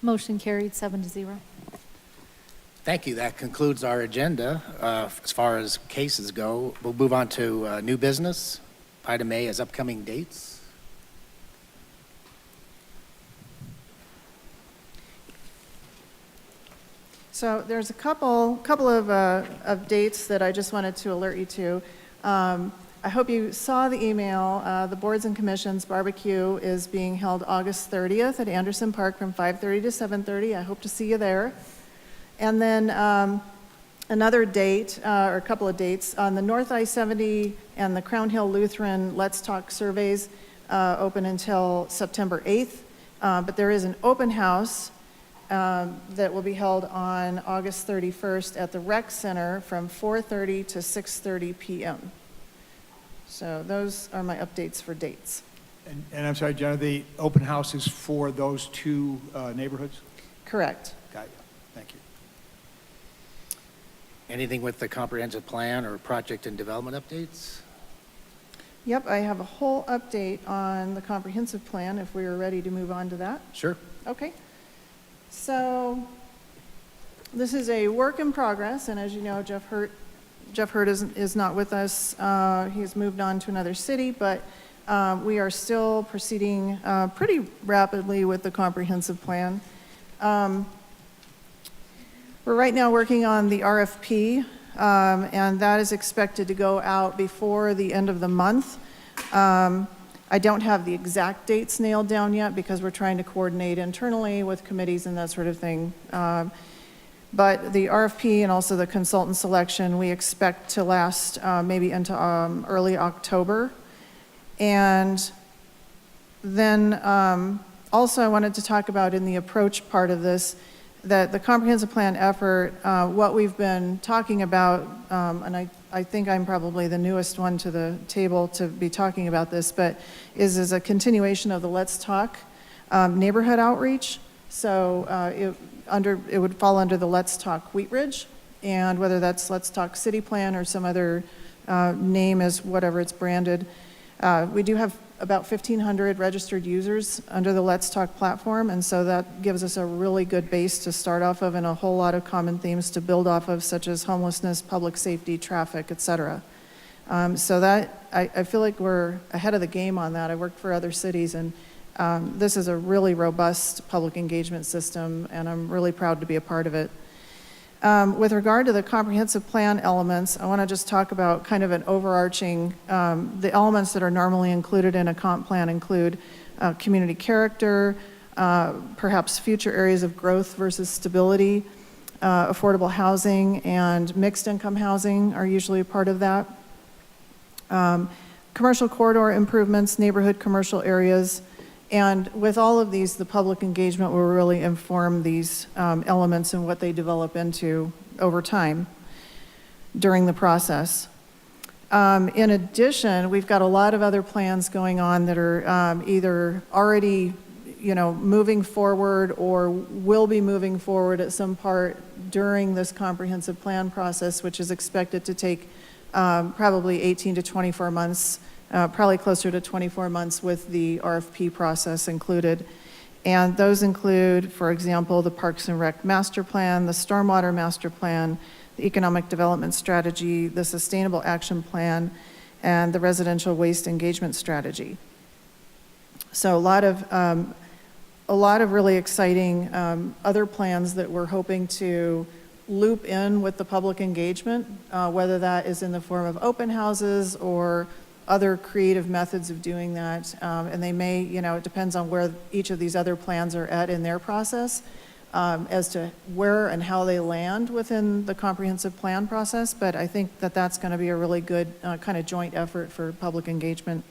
Motion carried 7-0. Thank you. That concludes our agenda. As far as cases go, we'll move on to new business. Item A is upcoming dates. So there's a couple of dates that I just wanted to alert you to. I hope you saw the email. The Boards and Commissions Barbecue is being held August 30th at Anderson Park from 5:30 to 7:30. I hope to see you there. And then another date, or a couple of dates, on the North I-70 and the Crown Hill Lutheran Let's Talk surveys open until September 8th. But there is an open house that will be held on August 31st at the Rec Center from 4:30 to 6:30 p.m. So those are my updates for dates. And I'm sorry, Jenna, the open house is for those two neighborhoods? Correct. Got you. Thank you. Anything with the comprehensive plan or project and development updates? Yep, I have a whole update on the comprehensive plan if we are ready to move on to that. Sure. Okay. So this is a work in progress, and as you know, Jeff Hurt is not with us. He's moved on to another city, but we are still proceeding pretty rapidly with the comprehensive plan. We're right now working on the RFP, and that is expected to go out before the end of the month. I don't have the exact dates nailed down yet because we're trying to coordinate internally with committees and that sort of thing. But the RFP and also the consultant selection, we expect to last maybe into early October. And then also I wanted to talk about in the approach part of this, that the comprehensive plan effort, what we've been talking about, and I think I'm probably the newest one to the table to be talking about this, but is a continuation of the Let's Talk neighborhood outreach. So it would fall under the Let's Talk Wheat Ridge, and whether that's Let's Talk City Plan or some other name is whatever it's branded. We do have about 1,500 registered users under the Let's Talk platform, and so that gives us a really good base to start off of and a whole lot of common themes to build off of, such as homelessness, public safety, traffic, et cetera. So that, I feel like we're ahead of the game on that. I worked for other cities, and this is a really robust public engagement system, and I'm really proud to be a part of it. With regard to the comprehensive plan elements, I want to just talk about kind of an overarching, the elements that are normally included in a comp plan include community character, perhaps future areas of growth versus stability, affordable housing, and mixed income housing are usually a part of that. Commercial corridor improvements, neighborhood commercial areas, and with all of these, the public engagement will really inform these elements and what they develop into over time. during the process. In addition, we've got a lot of other plans going on that are either already, moving forward or will be moving forward at some part during this comprehensive plan process, which is expected to take probably 18 to 24 months, probably closer to 24 months with the RFP process included. And those include, for example, the Parks and Rec Master Plan, the Stormwater Master Plan, the Economic Development Strategy, the Sustainable Action Plan, and the Residential Waste Engagement Strategy. So a lot of really exciting other plans that we're hoping to loop in with the public engagement, whether that is in the form of open houses or other creative methods of doing that. And they may, it depends on where each of these other plans are at in their process as to where and how they land within the comprehensive plan process. But I think that that's going to be a really good kind of joint effort for public engagement.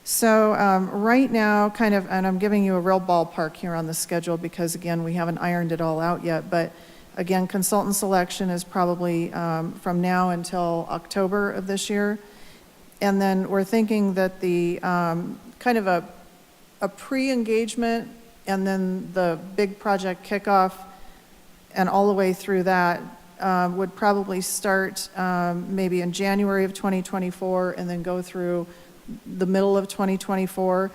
So right now, and I'm giving you a real ballpark here on the schedule because, again, we haven't ironed it all out yet. But again, consultant selection is probably from now until October of this year. And then we're thinking that the kind of a pre-engagement and then the big project kickoff and all the way through that would probably start maybe in January of 2024 and then go through the middle of 2024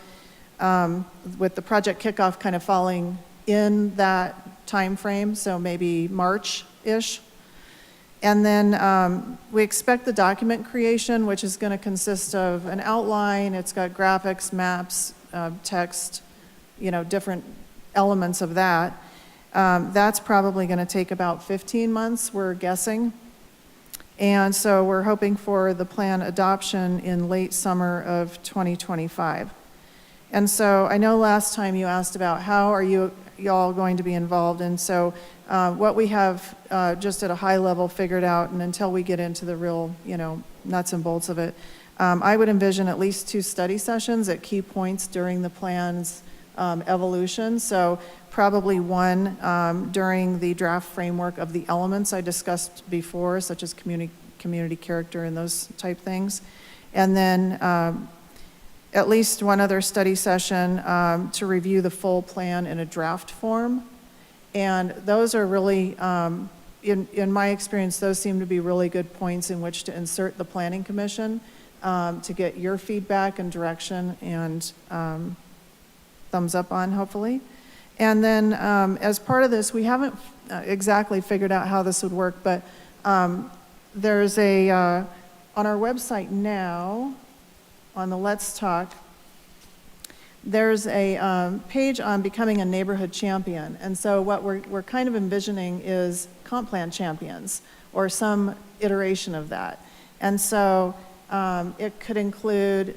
with the project kickoff kind of falling in that time frame, so maybe March-ish. And then we expect the document creation, which is going to consist of an outline. It's got graphics, maps, text, different elements of that. That's probably going to take about 15 months, we're guessing. And so we're hoping for the plan adoption in late summer of 2025. And so I know last time you asked about how are y'all going to be involved. And so what we have just at a high level figured out, and until we get into the real, nuts and bolts of it, I would envision at least 2 study sessions at key points during the plan's evolution. So probably one during the draft framework of the elements I discussed before, such as community character and those type things. And then at least one other study session to review the full plan in a draft form. And those are really, in my experience, those seem to be really good points in which to insert the Planning Commission to get your feedback and direction and thumbs up on, hopefully. And then as part of this, we haven't exactly figured out how this would work, but there's a, on our website now, on the Let's Talk, there's a page on becoming a neighborhood champion. And so what we're kind of envisioning is comp plan champions or some iteration of that. And so it could include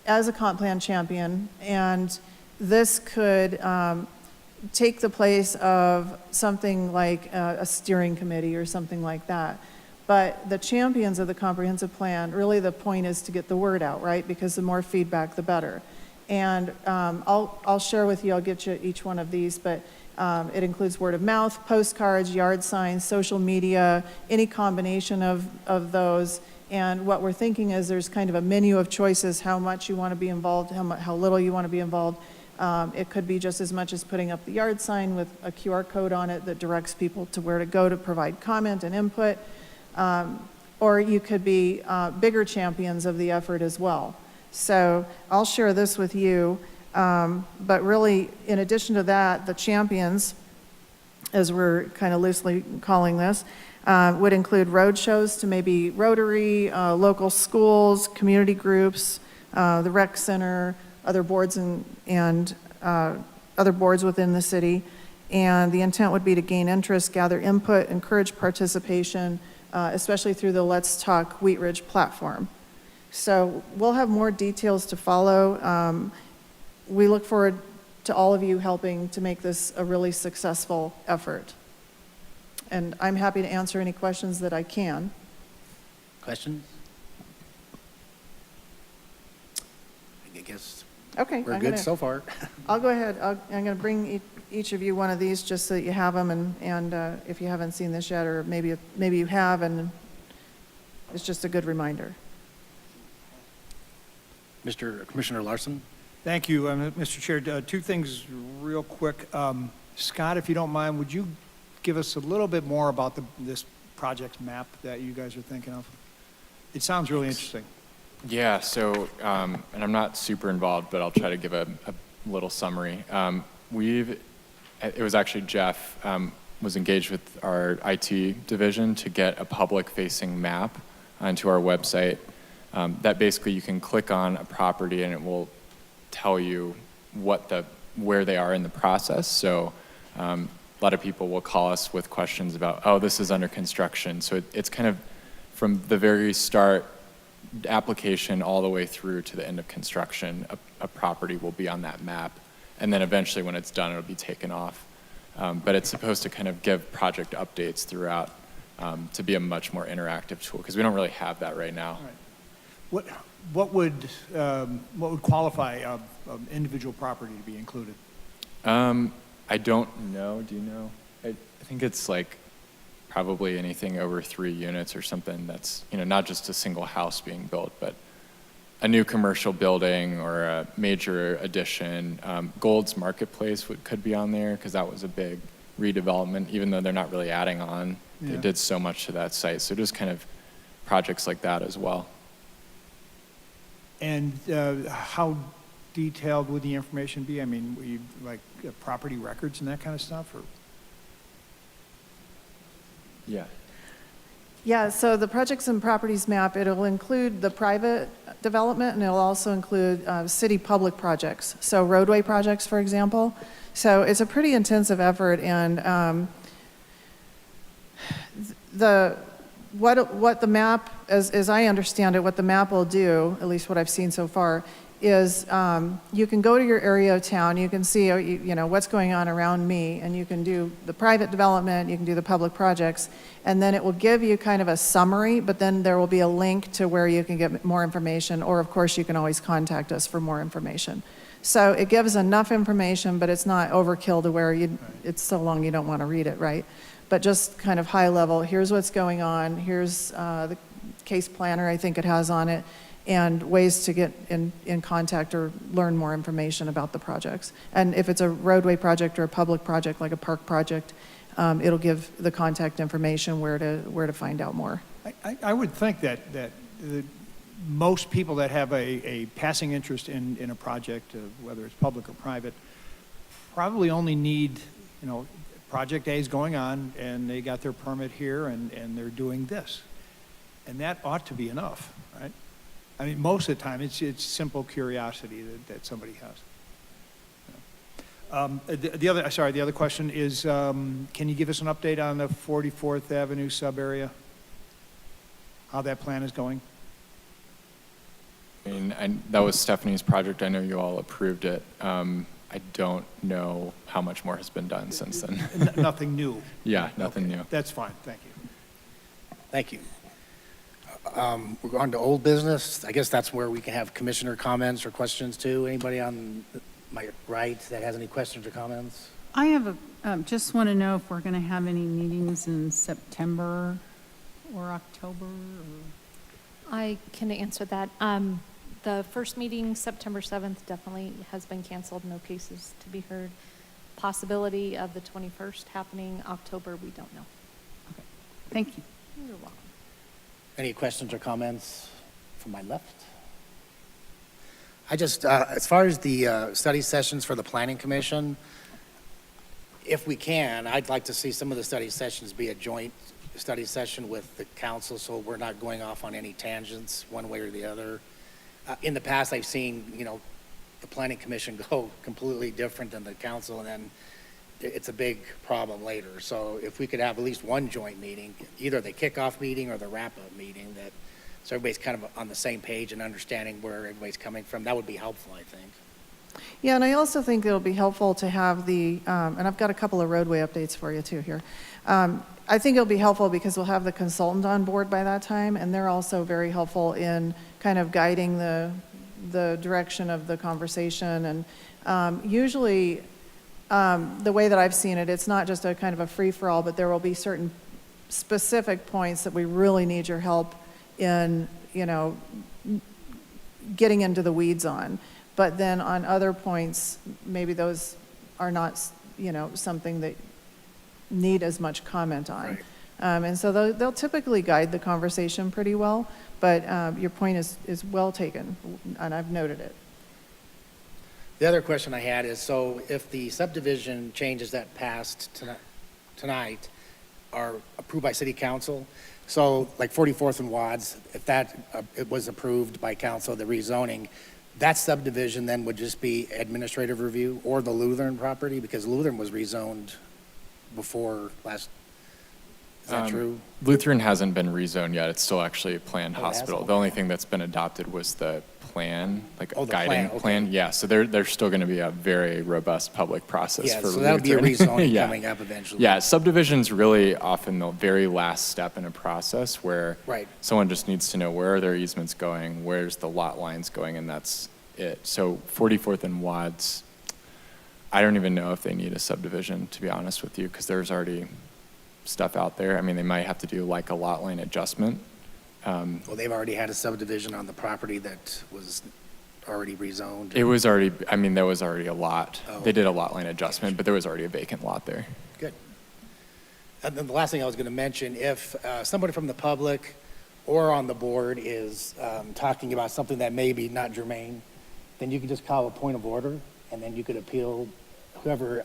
as a comp plan champion, and this could take the place of something like a steering committee or something like that. But the champions of the comprehensive plan, really the point is to get the word out, right? Because the more feedback, the better. And I'll share with you, I'll get you each one of these, but it includes word of mouth, postcards, yard signs, social media, any combination of those. And what we're thinking is there's kind of a menu of choices, how much you want to be involved, how little you want to be involved. It could be just as much as putting up the yard sign with a QR code on it that directs people to where to go to provide comment and input. Or you could be bigger champions of the effort as well. So I'll share this with you. But really, in addition to that, the champions, as we're kind of loosely calling this, would include road shows to maybe Rotary, local schools, community groups, the rec center, other boards and other boards within the city. And the intent would be to gain interest, gather input, encourage participation, especially through the Let's Talk Wheat Ridge platform. So we'll have more details to follow. We look forward to all of you helping to make this a really successful effort. And I'm happy to answer any questions that I can. Questions? I guess Okay. we're good so far. I'll go ahead. I'm going to bring each of you one of these just so that you have them. And if you haven't seen this yet, or maybe you have, and it's just a good reminder. Commissioner Larson? Thank you, Mr. Chair. Two things real quick. Scott, if you don't mind, would you give us a little bit more about this project map that you guys are thinking of? It sounds really interesting. Yeah, so, and I'm not super involved, but I'll try to give a little summary. It was actually Jeff was engaged with our IT division to get a public-facing map onto our website that basically you can click on a property and it will tell you where they are in the process. So a lot of people will call us with questions about, oh, this is under construction. So it's kind of from the very start application all the way through to the end of construction, a property will be on that map. And then eventually when it's done, it'll be taken off. But it's supposed to kind of give project updates throughout to be a much more interactive tool, because we don't really have that right now. Right. What would qualify an individual property to be included? I don't know. Do you know? I think it's like probably anything over 3 units or something that's, not just a single house being built, but a new commercial building or a major addition. Gold's Marketplace could be on there because that was a big redevelopment, even though they're not really adding on. Yeah. They did so much to that site. So just kind of projects like that as well. And how detailed would the information be? I mean, would you like property records and that kind of stuff? Or? Yeah. Yeah, so the projects and properties map, it'll include the private development, and it'll also include city public projects, so roadway projects, for example. So it's a pretty intensive effort, and what the map, as I understand it, what the map will do, at least what I've seen so far, is you can go to your area of town, you can see what's going on around me, and you can do the private development, you can do the public projects, and then it will give you kind of a summary, but then there will be a link to where you can get more information, or of course you can always contact us for more information. So it gives enough information, but it's not overkill to where it's so long you don't want to read it, right? But just kind of high level, here's what's going on, here's the case planner I think it has on it, and ways to get in contact or learn more information about the projects. And if it's a roadway project or a public project, like a park project, it'll give the contact information where to find out more. I would think that most people that have a passing interest in a project, whether it's public or private, probably only need, project A is going on and they got their permit here and they're doing this. And that ought to be enough, right? I mean, most of the time, it's simple curiosity that somebody has. The other question is, can you give us an update on the 44th Avenue sub-area? How that plan is going? I mean, that was Stephanie's project. I know you all approved it. I don't know how much more has been done since then. Nothing new? Yeah, nothing new. That's fine, thank you. Thank you. We're going to old business. I guess that's where we can have commissioner comments or questions too. Anybody on my right that has any questions or comments? I have just want to know if we're going to have any meetings in September or October. I can answer that. The first meeting, September 7th, definitely has been canceled. No cases to be heard. Possibility of the 21st happening October, we don't know. Okay. Thank you. You're welcome. Any questions or comments from my left? I just, as far as the study sessions for the Planning Commission, if we can, I'd like to see some of the study sessions be a joint study session with the council, so we're not going off on any tangents one way or the other. In the past, I've seen, the Planning Commission go completely different than the council, and then it's a big problem later. So if we could have at least one joint meeting, either the kickoff meeting or the wrap-up meeting, so everybody's kind of on the same page and understanding where everybody's coming from, that would be helpful, I think. Yeah, and I also think it'll be helpful to have and I've got a couple of roadway updates for you too here. I think it'll be helpful because we'll have the consultant on board by that time, and they're also very helpful in kind of guiding the direction of the conversation. And usually, the way that I've seen it, it's not just a kind of a free-for-all, but there will be certain specific points that we really need your help in, you know, getting into the weeds on. But then on other points, maybe those are not, you know, something that need as much comment on. Right. And so they'll typically guide the conversation pretty well, but your point is well taken, and I've noted it. The other question I had is, so if the subdivision changes that passed tonight are approved by city council, so like 44th and Wads, if that, it was approved by council, the rezoning, that subdivision then would just be administrative review, or the Lutheran property, because Lutheran was rezoned before last, is that true? Lutheran hasn't been rezoned yet. It's still actually a planned Oh, it hospital. hasn't? The only thing that's been adopted was the plan, like Oh, a the guiding plan, okay. plan. Yeah, so there's still going to be a very robust public process Yeah, for so that'll be a Lutheran. rezoning Yeah. coming up eventually. Yeah, subdivision's really often the very last step in a process where Right. someone just needs to know where are their easements going, where's the lot lines going, and that's it. So 44th and Wads, I don't even know if they need a subdivision, to be honest with you, because there's already stuff out there. I mean, they might have to do like a lot line adjustment. Well, they've already had a subdivision on the property that was already rezoned. It was already, I mean, there was already a lot. Oh. They did a lot line adjustment, but there was already a vacant lot there. Good. And then the last thing I was going to mention, if somebody from the public or on the board is talking about something that may be not germane, then you can just call a point of order, and then you could appeal, whoever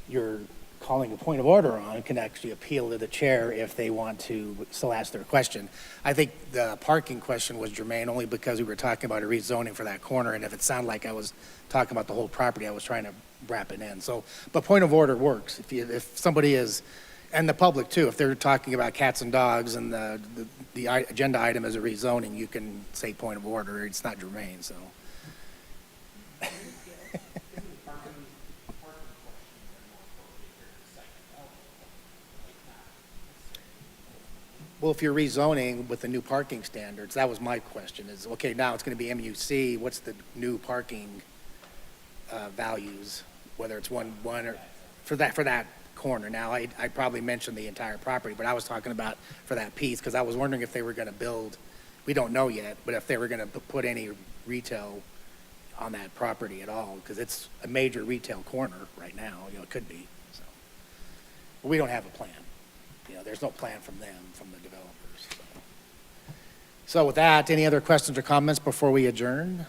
you're calling a point of order on can actually appeal to the chair if they want to still ask their question. I think the parking question was germane only because we were talking about a rezoning for that corner, and if it sounded like I was talking about the whole property, I was trying to wrap it in. So, but point of order works. If somebody is, and the public too, if they're talking about cats and dogs and the agenda item is a rezoning, you can say point of order. It's not germane, so. Well, if you're rezoning with the new parking standards, that was my question, is, okay, now it's going to be MUC, what's the new parking values, whether it's one or, for that corner? Now, I probably mentioned the entire property, but I was talking about for that piece, because I was wondering if they were going to build, we don't know yet, but if they were going to put any retail on that property at all, because it's a major retail corner right now, you know, it could be, so. But we don't have a plan. You know, there's no plan from them, from the developers. So with that, any other questions or comments before we adjourn?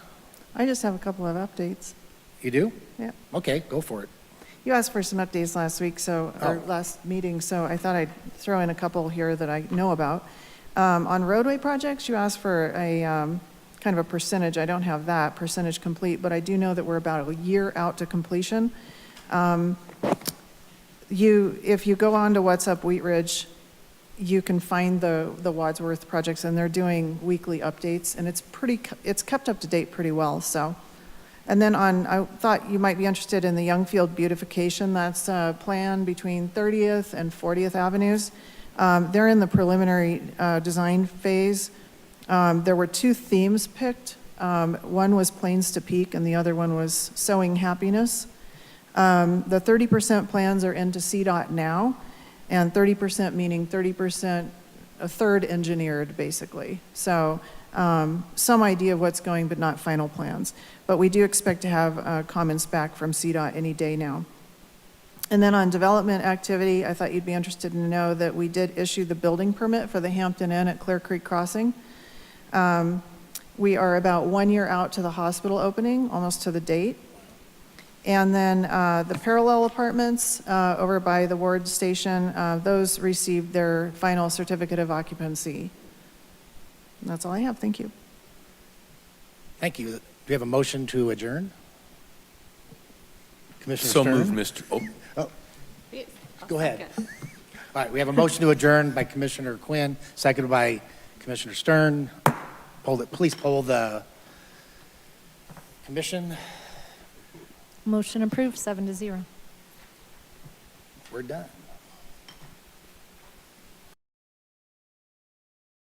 I just have a couple of updates. You do? Yeah. Okay, go for it. You asked for some updates last week, or Oh. last meeting, so I thought I'd throw in a couple here that I know about. On roadway projects, you asked for a kind of a percentage. I don't have that percentage complete, but I do know that we're about a year out to completion. If you go on to What's Up Wheat Ridge, you can find the Wadsworth projects, and they're doing weekly updates, and it's kept up to date pretty well, so. And then I thought you might be interested in the Youngfield beautification. That's a plan between 30th and 40th Avenues. They're in the preliminary design phase. There were two themes picked. One was Plains to Peak, and the other one was Sowing Happiness. The 30% plans are into CDOT now, and 30% meaning 30%, a third engineered, basically. So some idea of what's going, but not final plans. But we do expect to have comments back from CDOT any day now. And then on development activity, I thought you'd be interested to know that we did issue the building permit for the Hampton Inn at Clear Creek Crossing. We are about 1 year out to the hospital opening, almost to the date. And then the parallel apartments over by the Ward Station, those received their final certificate of occupancy. And that's all I have. Thank you. Thank you. Do we have a motion to adjourn? Commissioner So Stern? moved, Mr. Oh, Go ahead. All right, we have a motion to adjourn by Commissioner Quinn, seconded by Commissioner Stern. Please poll the commission. Motion approved, 7-0. We're done.